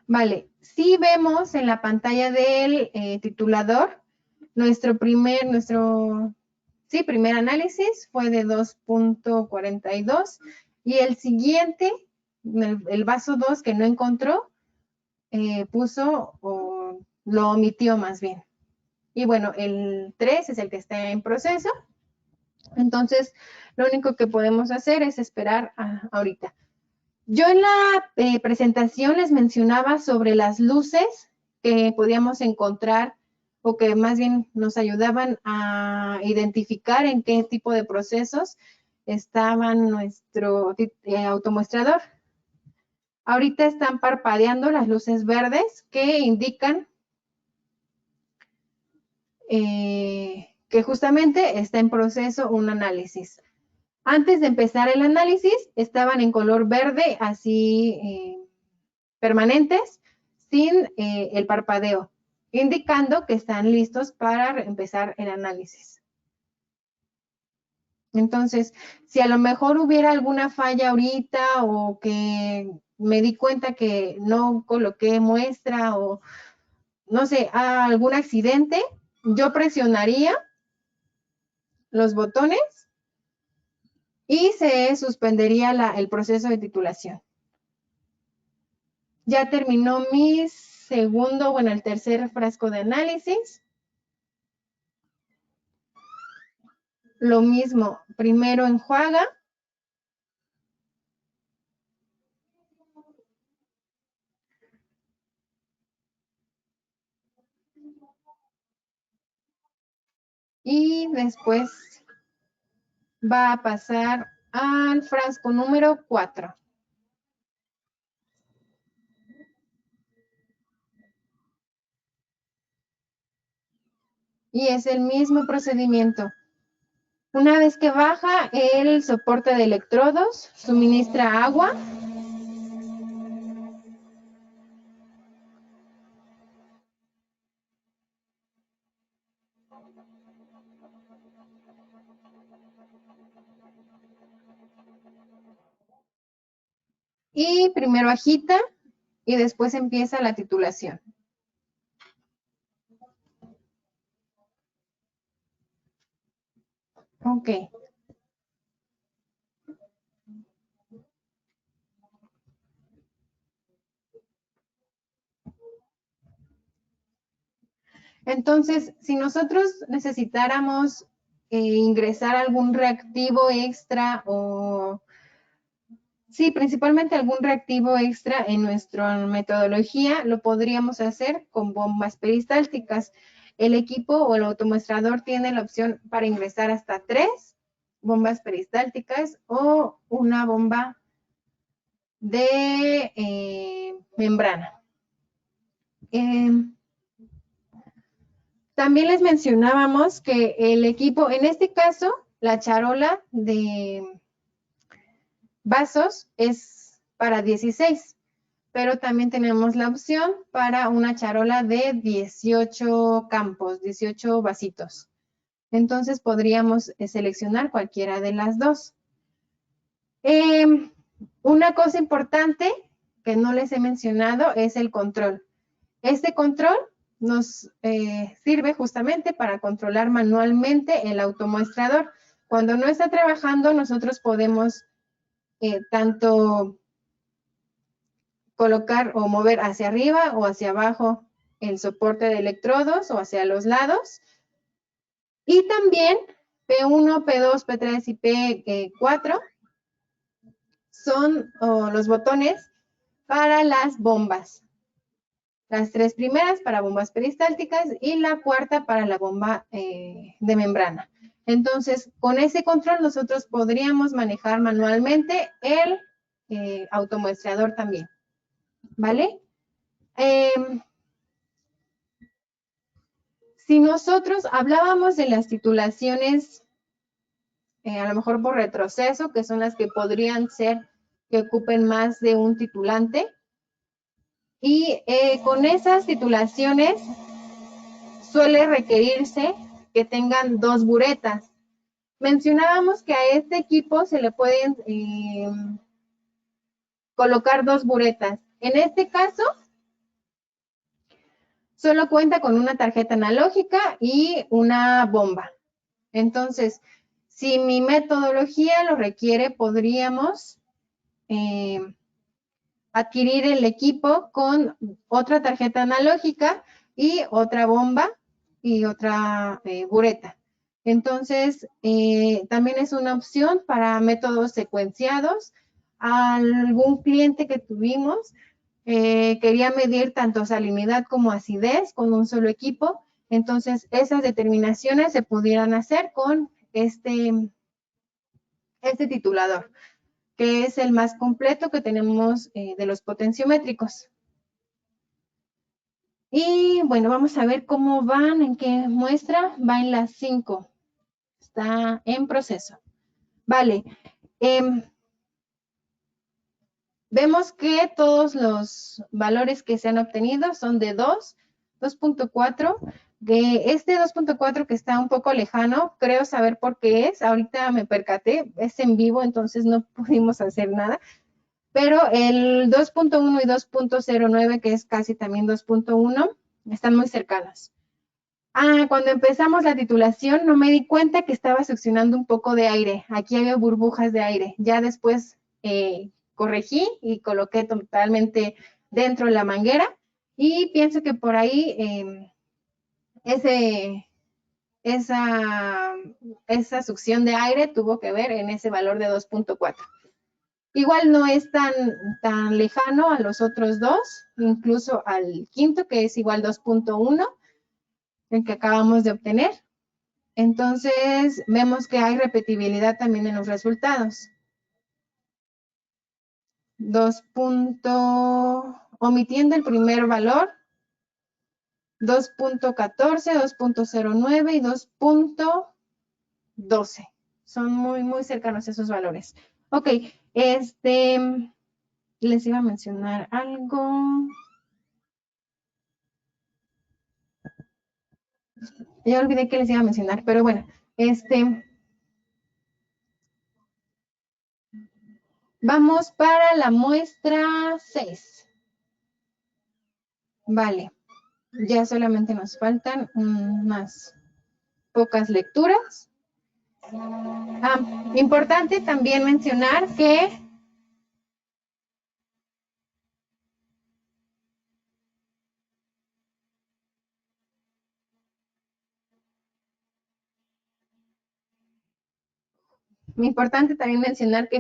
Vale, si vemos en la pantalla del titulador, nuestro primer análisis fue de 2.42 y el siguiente, el vaso 2 que no encontró, puso o lo omitió más bien. Y bueno, el 3 es el que está en proceso. Entonces, lo único que podemos hacer es esperar ahorita. Yo en la presentación les mencionaba sobre las luces que podíamos encontrar o que más bien nos ayudaban a identificar en qué tipo de procesos estaba nuestro automuestrador. Ahorita están parpadeando las luces verdes que indican que justamente está en proceso un análisis. Antes de empezar el análisis, estaban en color verde, así permanentes, sin el parpadeo, indicando que están listos para empezar el análisis. Entonces, si a lo mejor hubiera alguna falla ahorita o que me di cuenta que no coloqué muestra o no sé, algún accidente, yo presionaría los botones y se suspendería el proceso de titulación. Ya terminó mi segundo, bueno, el tercer frasco de análisis. Lo mismo, primero enjuaga. Y después va a pasar al frasco número 4. Y es el mismo procedimiento. Una vez que baja el soporte de electrodos, suministra agua. Y primero agita y después empieza la titulación. Ok. Entonces, si nosotros necesitáramos ingresar algún reactivo extra o, sí, principalmente algún reactivo extra en nuestra metodología, lo podríamos hacer con bombas peristálticas. El equipo o el automuestrador tiene la opción para ingresar hasta 3 bombas peristálticas o una bomba de membrana. También les mencionábamos que el equipo, en este caso, la charola de vasos es para 16, pero también tenemos la opción para una charola de 18 campos, 18 vasitos. Entonces podríamos seleccionar cualquiera de las dos. Una cosa importante que no les he mencionado es el control. Este control nos sirve justamente para controlar manualmente el automuestrador. Cuando no está trabajando, nosotros podemos tanto colocar o mover hacia arriba o hacia abajo el soporte de electrodos o hacia los lados. Y también P1, P2, P3 y P4 son los botones para las bombas. Las 3 primeras para bombas peristálticas y la cuarta para la bomba de membrana. Entonces, con ese control nosotros podríamos manejar manualmente el automuestrador también. ¿Vale? Si nosotros hablábamos de las titulaciones, a lo mejor por retroceso, que son las que podrían ser que ocupen más de un titulante, y con esas titulaciones suele requerirse que tengan 2 buretas. Mencionábamos que a este equipo se le pueden colocar 2 buretas. En este caso, solo cuenta con una tarjeta analógica y una bomba. Entonces, si mi metodología lo requiere, podríamos adquirir el equipo con otra tarjeta analógica y otra bomba y otra bureta. Entonces, también es una opción para métodos secuenciados. Algún cliente que tuvimos quería medir tanto salinidad como acidez con un solo equipo. Entonces, esas determinaciones se pudieran hacer con este titulador, que es el más completo que tenemos de los potenciométricos. Y bueno, vamos a ver cómo van, en qué muestra. Va en las 5. Está en proceso. Vale. Vemos que todos los valores que se han obtenido son de 2, 2.4. De este 2.4 que está un poco lejano, creo saber por qué es. Ahorita me percaté, es en vivo, entonces no pudimos hacer nada. Pero el 2.1 y 2.09, que es casi también 2.1, están muy cercanos. Cuando empezamos la titulación no me di cuenta que estaba succionando un poco de aire. Aquí había burbujas de aire. Ya después corregí y coloqué totalmente dentro de la manguera y pienso que por ahí esa succión de aire tuvo que ver en ese valor de 2.4. Igual no es tan lejano a los otros dos, incluso al quinto, que es igual 2.1, el que acabamos de obtener. Entonces, vemos que hay repetibilidad también en los resultados. Omitiendo el primer valor, 2.14, 2.09 y 2.12. Son muy, muy cercanos esos valores. Ok, les iba a mencionar algo. Ya olvidé que les iba a mencionar, pero bueno, vamos para la muestra 6. Vale, ya solamente nos faltan unas pocas lecturas. Importante también mencionar que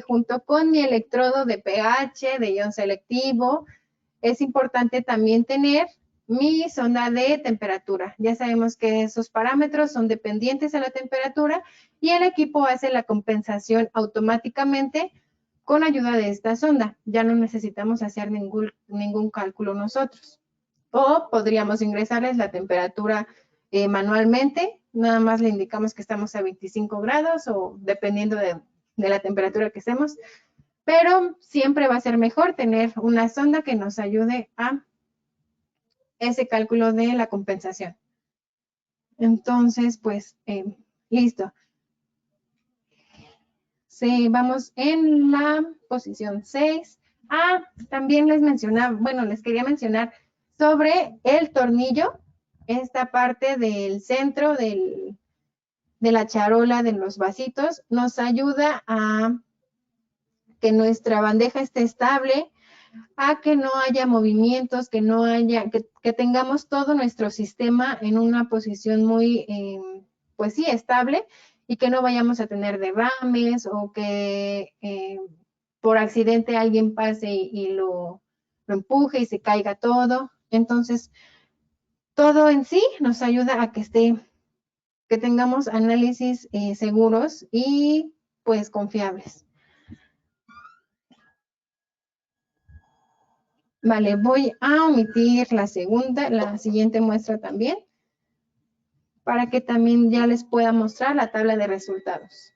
junto con mi electrodo de pH, de ion selectivo, es importante también tener mi sonda de temperatura. Ya sabemos que esos parámetros son dependientes a la temperatura y el equipo hace la compensación automáticamente con ayuda de esta sonda. Ya no necesitamos hacer ningún cálculo nosotros. O podríamos ingresarles la temperatura manualmente. Nada más le indicamos que estamos a 25 grados o dependiendo de la temperatura que estemos. Pero siempre va a ser mejor tener una sonda que nos ayude a ese cálculo de la compensación. Entonces, pues, listo. Sí, vamos en la posición 6. También les quería mencionar sobre el tornillo, esta parte del centro de la charola de los vasitos, nos ayuda a que nuestra bandeja esté estable, a que no haya movimientos, que tengamos todo nuestro sistema en una posición muy, pues sí, estable y que no vayamos a tener derrames o que por accidente alguien pase y lo empuje y se caiga todo. Entonces, todo en sí nos ayuda a que tengamos análisis seguros y pues confiables. Vale, voy a omitir la siguiente muestra también, para que también ya les pueda mostrar la tabla de resultados.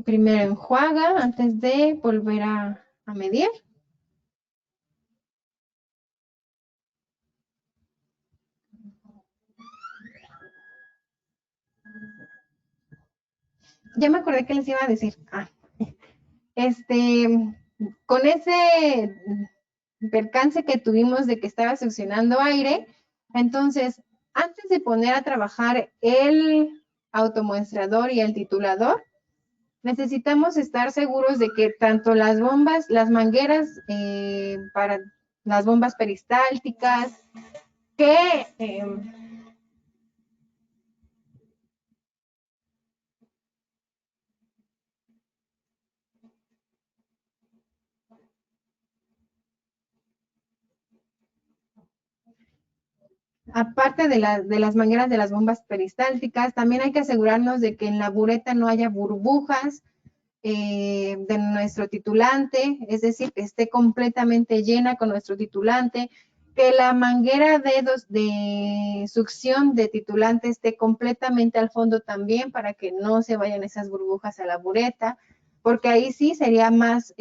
Primero enjuaga antes de volver a medir. Ya me acordé que les iba a decir. Con ese percance que tuvimos de que estaba succionando aire, entonces, antes de poner a trabajar el automuestrador y el titulador, necesitamos estar seguros de que tanto las bombas, las mangueras para las bombas peristálticas, que aparte de las mangueras de las bombas peristálticas, también hay que asegurarnos de que en la bureta no haya burbujas de nuestro titulante, es decir, que esté completamente llena con nuestro titulante, que la manguera de succión de titulante esté completamente al fondo también para que no se vayan esas burbujas a la bureta, porque ahí sí sería más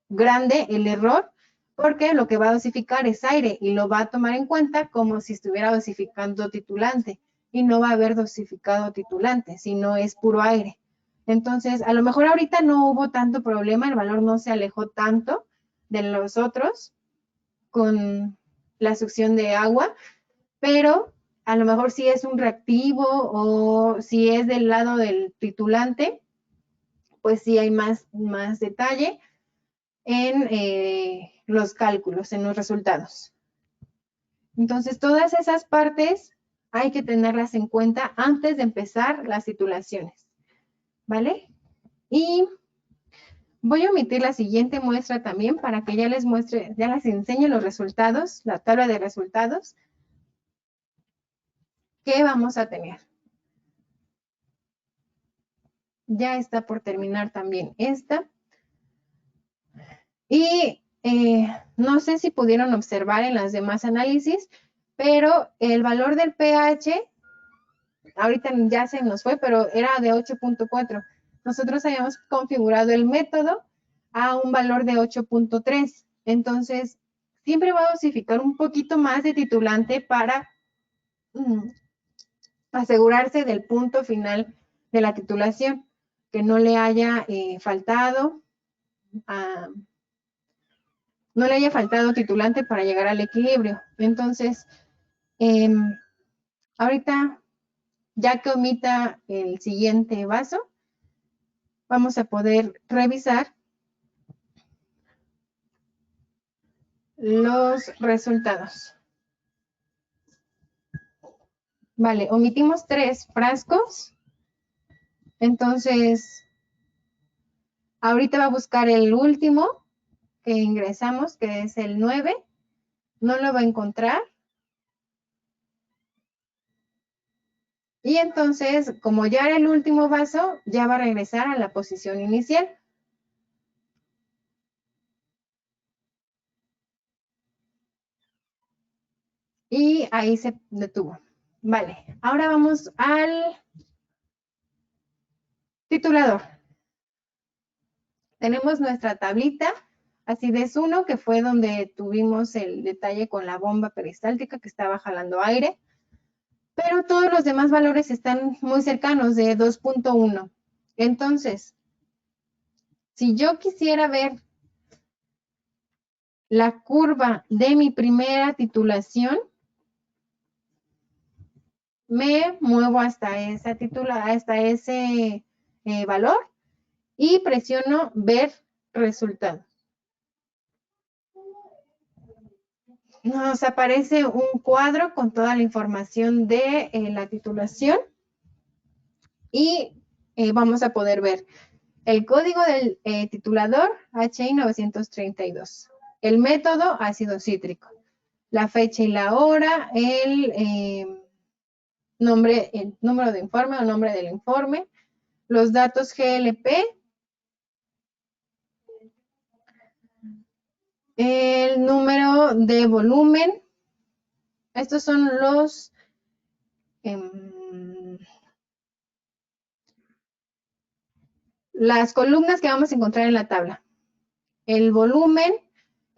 grande el error, porque lo que va a dosificar es aire y lo va a tomar en cuenta como si estuviera dosificando titulante y no va a haber dosificado titulante, sino es puro aire. Entonces, a lo mejor ahorita no hubo tanto problema, el valor no se alejó tanto de los otros con la succión de agua, pero a lo mejor si es un reactivo o si es del lado del titulante, pues sí hay más detalle en los cálculos, en los resultados. Entonces, todas esas partes hay que tenerlas en cuenta antes de empezar las titulaciones, ¿vale? Y voy a omitir la siguiente muestra también para que ya les muestre, ya les enseñe los resultados, la tabla de resultados que vamos a tener. Ya está por terminar también esta. Y no sé si pudieron observar en las demás análisis, pero el valor del pH, ahorita ya se nos fue, pero era de 8.4. Nosotros habíamos configurado el método a un valor de 8.3. Entonces, siempre va a dosificar un poquito más de titulante para asegurarse del punto final de la titulación, que no le haya faltado no le haya faltado titulante para llegar al equilibrio. Entonces, ahorita, ya que omita el siguiente vaso, vamos a poder revisar los resultados. Vale, omitimos 3 frascos. Entonces, ahorita va a buscar el último que ingresamos, que es el 9. No lo va a encontrar. Y entonces, como ya era el último vaso, ya va a regresar a la posición inicial. Y ahí se detuvo. Vale, ahora vamos al titulador. Tenemos nuestra tablita acidez 1, que fue donde tuvimos el detalle con la bomba peristáltica que estaba jalando aire, pero todos los demás valores están muy cercanos de 2.1. Entonces, si yo quisiera ver la curva de mi primera titulación, me muevo hasta ese valor y presiono ver resultados. Nos aparece un cuadro con toda la información de la titulación y vamos a poder ver el código del titulador HI 932, el método ácido cítrico, la fecha y la hora, el número de informe o nombre del informe, los datos GLP, el número de volumen. Estos son las columnas que vamos a encontrar en la tabla. El volumen,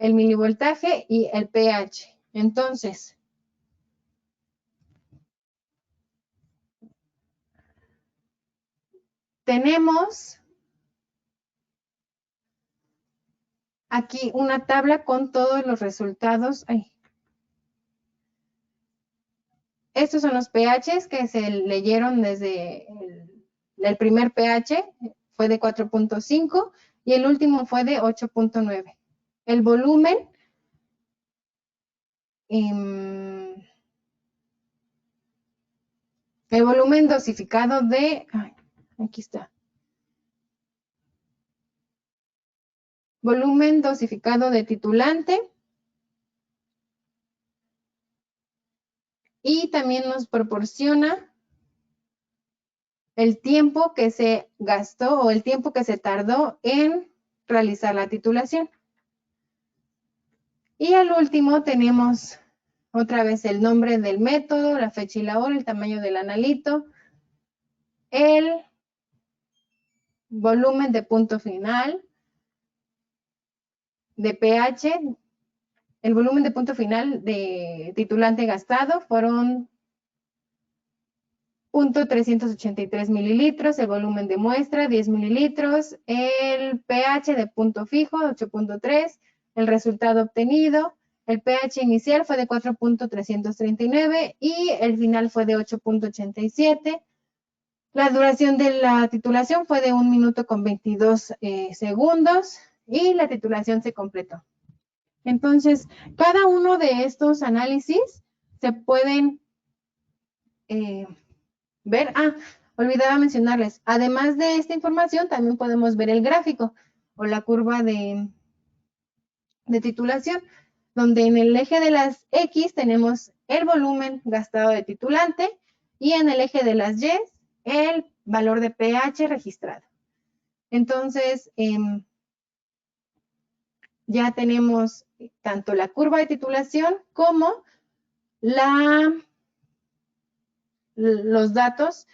el milivoltaje y el pH. Entonces, tenemos aquí una tabla con todos los resultados. estos son los pHs que se leyeron desde el primer pH, fue de 4.5 y el último fue de 8.9. El volumen, dosificado de, aquí está. Volumen dosificado de titulante. Y también nos proporciona el tiempo que se gastó o el tiempo que se tardó en realizar la titulación. Y al último tenemos otra vez el nombre del método, la fecha y la hora, el tamaño del analito, el volumen de punto final, de pH, el volumen de punto final de titulante gastado fueron 0.383 mililitros, el volumen de muestra 10 mililitros, el pH de punto fijo 8.3, el resultado obtenido, el pH inicial fue de 4.339 y el final fue de 8.87. La duración de la titulación fue de 1 minuto con 22 segundos y la titulación se completó. Entonces, cada uno de estos análisis se pueden ver. Olvidaba mencionarles, además de esta información, también podemos ver el gráfico o la curva de titulación, donde en el eje de las X tenemos el volumen gastado de titulante y en el eje de las Y el valor de pH registrado. Entonces, ya tenemos tanto la curva de titulación como los datos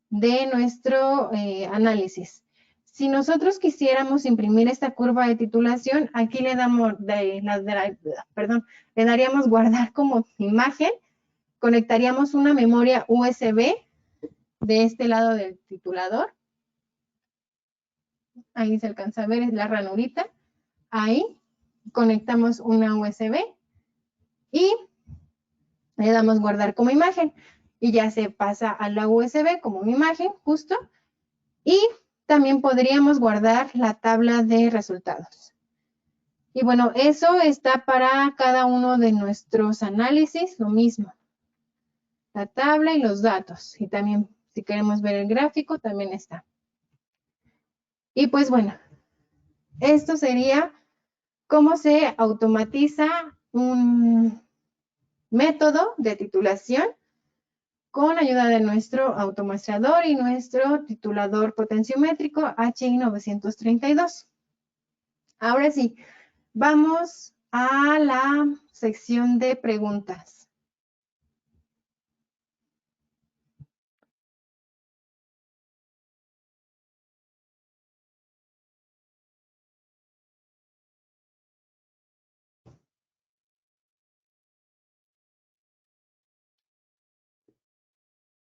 de nuestro análisis. Si nosotros quisiéramos imprimir esta curva de titulación, aquí le daríamos guardar como imagen, conectaríamos una memoria USB de este lado del titulador. Ahí se alcanza a ver, es la ranurita. Ahí conectamos una USB y le damos guardar como imagen y ya se pasa a la USB como una imagen justo. Y también podríamos guardar la tabla de resultados. Y bueno, eso está para cada uno de nuestros análisis, lo mismo. La tabla y los datos. Y también, si queremos ver el gráfico, también está. Y pues bueno, esto sería cómo se automatiza un método de titulación con ayuda de nuestro automuestrador y nuestro titulador potenciométrico HI 932. Ahora sí, vamos a la sección de preguntas.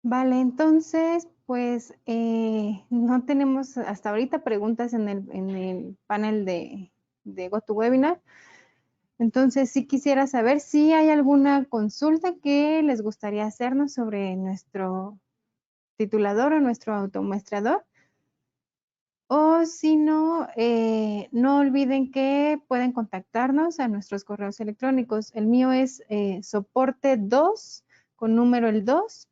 Vale, entonces, pues no tenemos hasta ahorita preguntas en el panel de GoToWebinar. Entonces, sí quisiera saber si hay alguna consulta que les gustaría hacernos sobre nuestro titulador o nuestro automuestrador. O si no, no olviden que pueden contactarnos a nuestros correos electrónicos. El mío es soporte2 con número el 2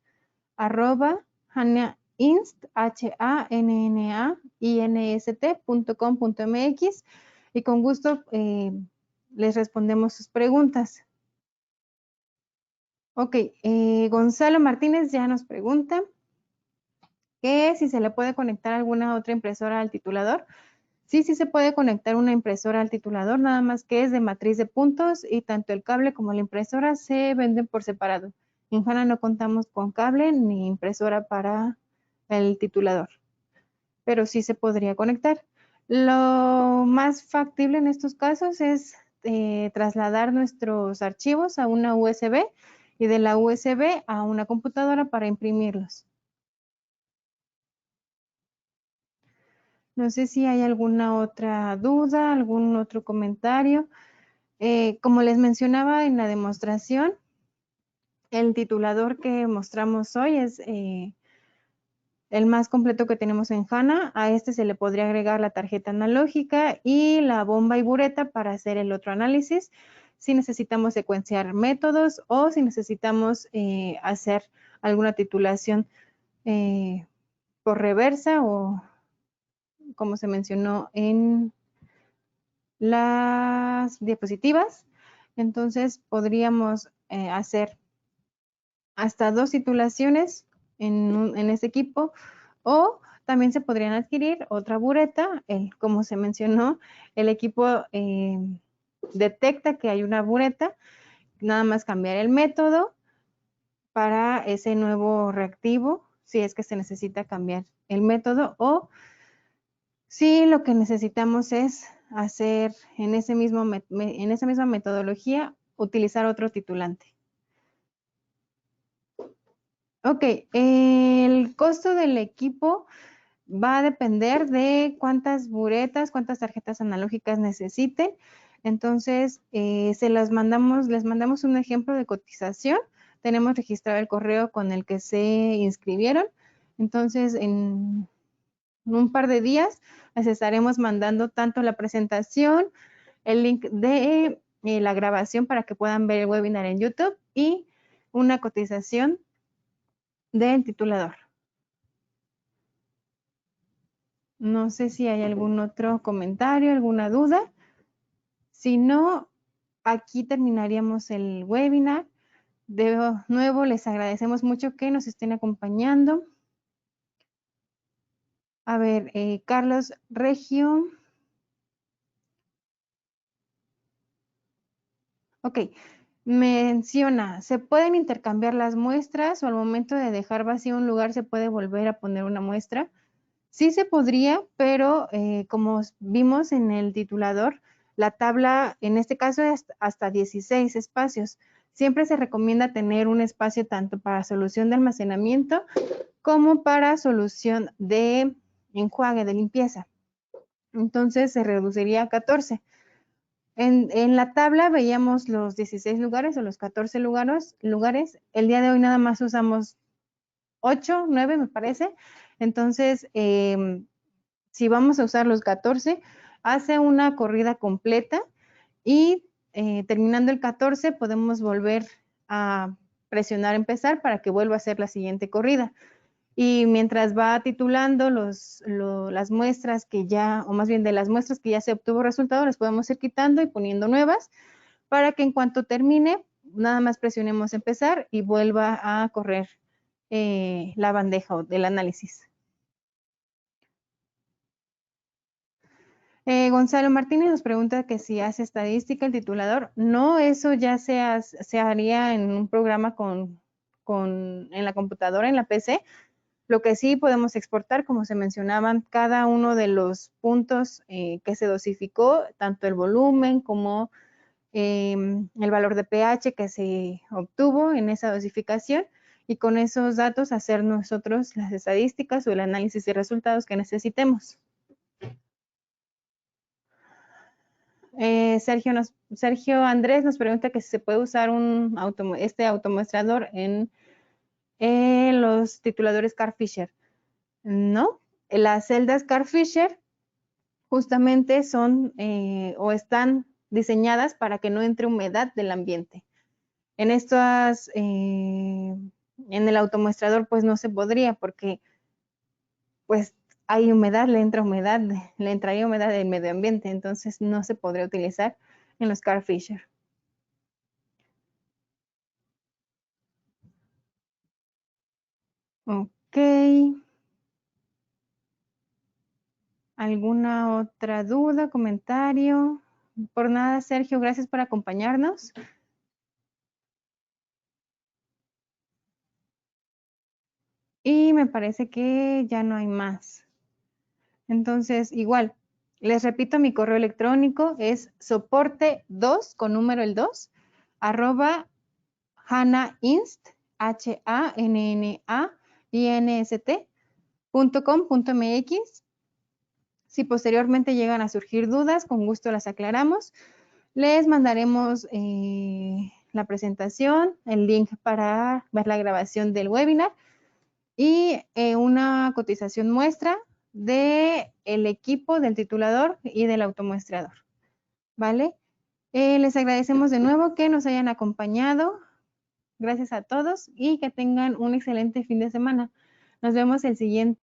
@ hannainst.com.mx y con gusto les respondemos sus preguntas. Ok, Gonzalo Martínez ya nos pregunta que si se le puede conectar alguna otra impresora al titulador. Sí se puede conectar una impresora al titulador, nada más que es de matriz de puntos y tanto el cable como la impresora se venden por separado. En HANA no contamos con cable ni impresora para el titulador, pero sí se podría conectar. Lo más factible en estos casos es trasladar nuestros archivos a una USB y de la USB a una computadora para imprimirlos. No sé si hay alguna otra duda, algún otro comentario. Como les mencionaba en la demostración, El titulador que mostramos hoy es el más completo que tenemos en HANA. A este se le podría agregar la tarjeta analógica y la bomba y bureta para hacer el otro análisis. Si necesitamos secuenciar métodos o si necesitamos hacer alguna titulación por reversa o como se mencionó en las diapositivas. Entonces podríamos hacer hasta 2 titulaciones en este equipo, o también se podrían adquirir otra bureta. Como se mencionó, el equipo detecta que hay una bureta, nada más cambiar el método para ese nuevo reactivo, si es que se necesita cambiar el método, o si lo que necesitamos es hacer en esa misma metodología, utilizar otro titulante. Ok, el costo del equipo va a depender de cuántas buretas, cuántas tarjetas analógicas necesiten. Entonces, les mandamos un ejemplo de cotización. Tenemos registrado el correo con el que se inscribieron. Entonces, en un par de días les estaremos mandando tanto la presentación, el link de la grabación para que puedan ver el webinar en YouTube y una cotización del titulador. No sé si hay algún otro comentario, alguna duda. Si no, aquí terminaríamos el webinar. De nuevo, les agradecemos mucho que nos estén acompañando. A ver, Carlos Regio. Ok, menciona, ¿se pueden intercambiar las muestras o al momento de dejar vacío un lugar se puede volver a poner una muestra? Sí se podría, pero como vimos en el titulador, la tabla en este caso es hasta 16 espacios. Siempre se recomienda tener un espacio tanto para solución de almacenamiento como para solución de enjuague, de limpieza. Entonces se reduciría a 14. En la tabla veíamos los 16 lugares o los 14 lugares. El día de hoy nada más usamos 8, 9 me parece. Entonces, si vamos a usar los 14, hace una corrida completa y terminando el 14 podemos volver a presionar empezar para que vuelva a hacer la siguiente corrida. Y mientras va titulando las muestras que ya, o más bien de las muestras que ya se obtuvo resultado, las podemos ir quitando y poniendo nuevas para que en cuanto termine, nada más presionemos empezar y vuelva a correr la bandeja del análisis. Gonzalo Martínez nos pregunta que si hace estadística el titulador. No, eso ya se haría en un programa en la computadora, en la PC. Lo que sí podemos exportar, como se mencionaban, cada uno de los puntos que se dosificó, tanto el volumen como el valor de pH que se obtuvo en esa dosificación, y con esos datos hacer nosotros las estadísticas o el análisis de resultados que necesitemos. Sergio Andrés nos pregunta que si se puede usar este automuestrador en los tituladores Carl Fisher. No, las celdas Carl Fisher justamente son o están diseñadas para que no entre humedad del ambiente. En el automuestrador pues no se podría porque pues hay humedad, le entraría humedad del medio ambiente, entonces no se podría utilizar en los Carl Fisher. Ok. ¿Alguna otra duda, comentario? Por nada, Sergio, gracias por acompañarnos. Y me parece que ya no hay más. Entonces, igual, les repito, mi correo electrónico es soporte2 con número el 2 arroba hannainst hannainst.com.mx. Si posteriormente llegan a surgir dudas, con gusto las aclaramos. Les mandaremos la presentación, el link para ver la grabación del webinar y una cotización muestra del equipo del titulador y del automuestrador, ¿vale? Les agradecemos de nuevo que nos hayan acompañado. Gracias a todos y que tengan un excelente fin de semana. Nos vemos el siguiente.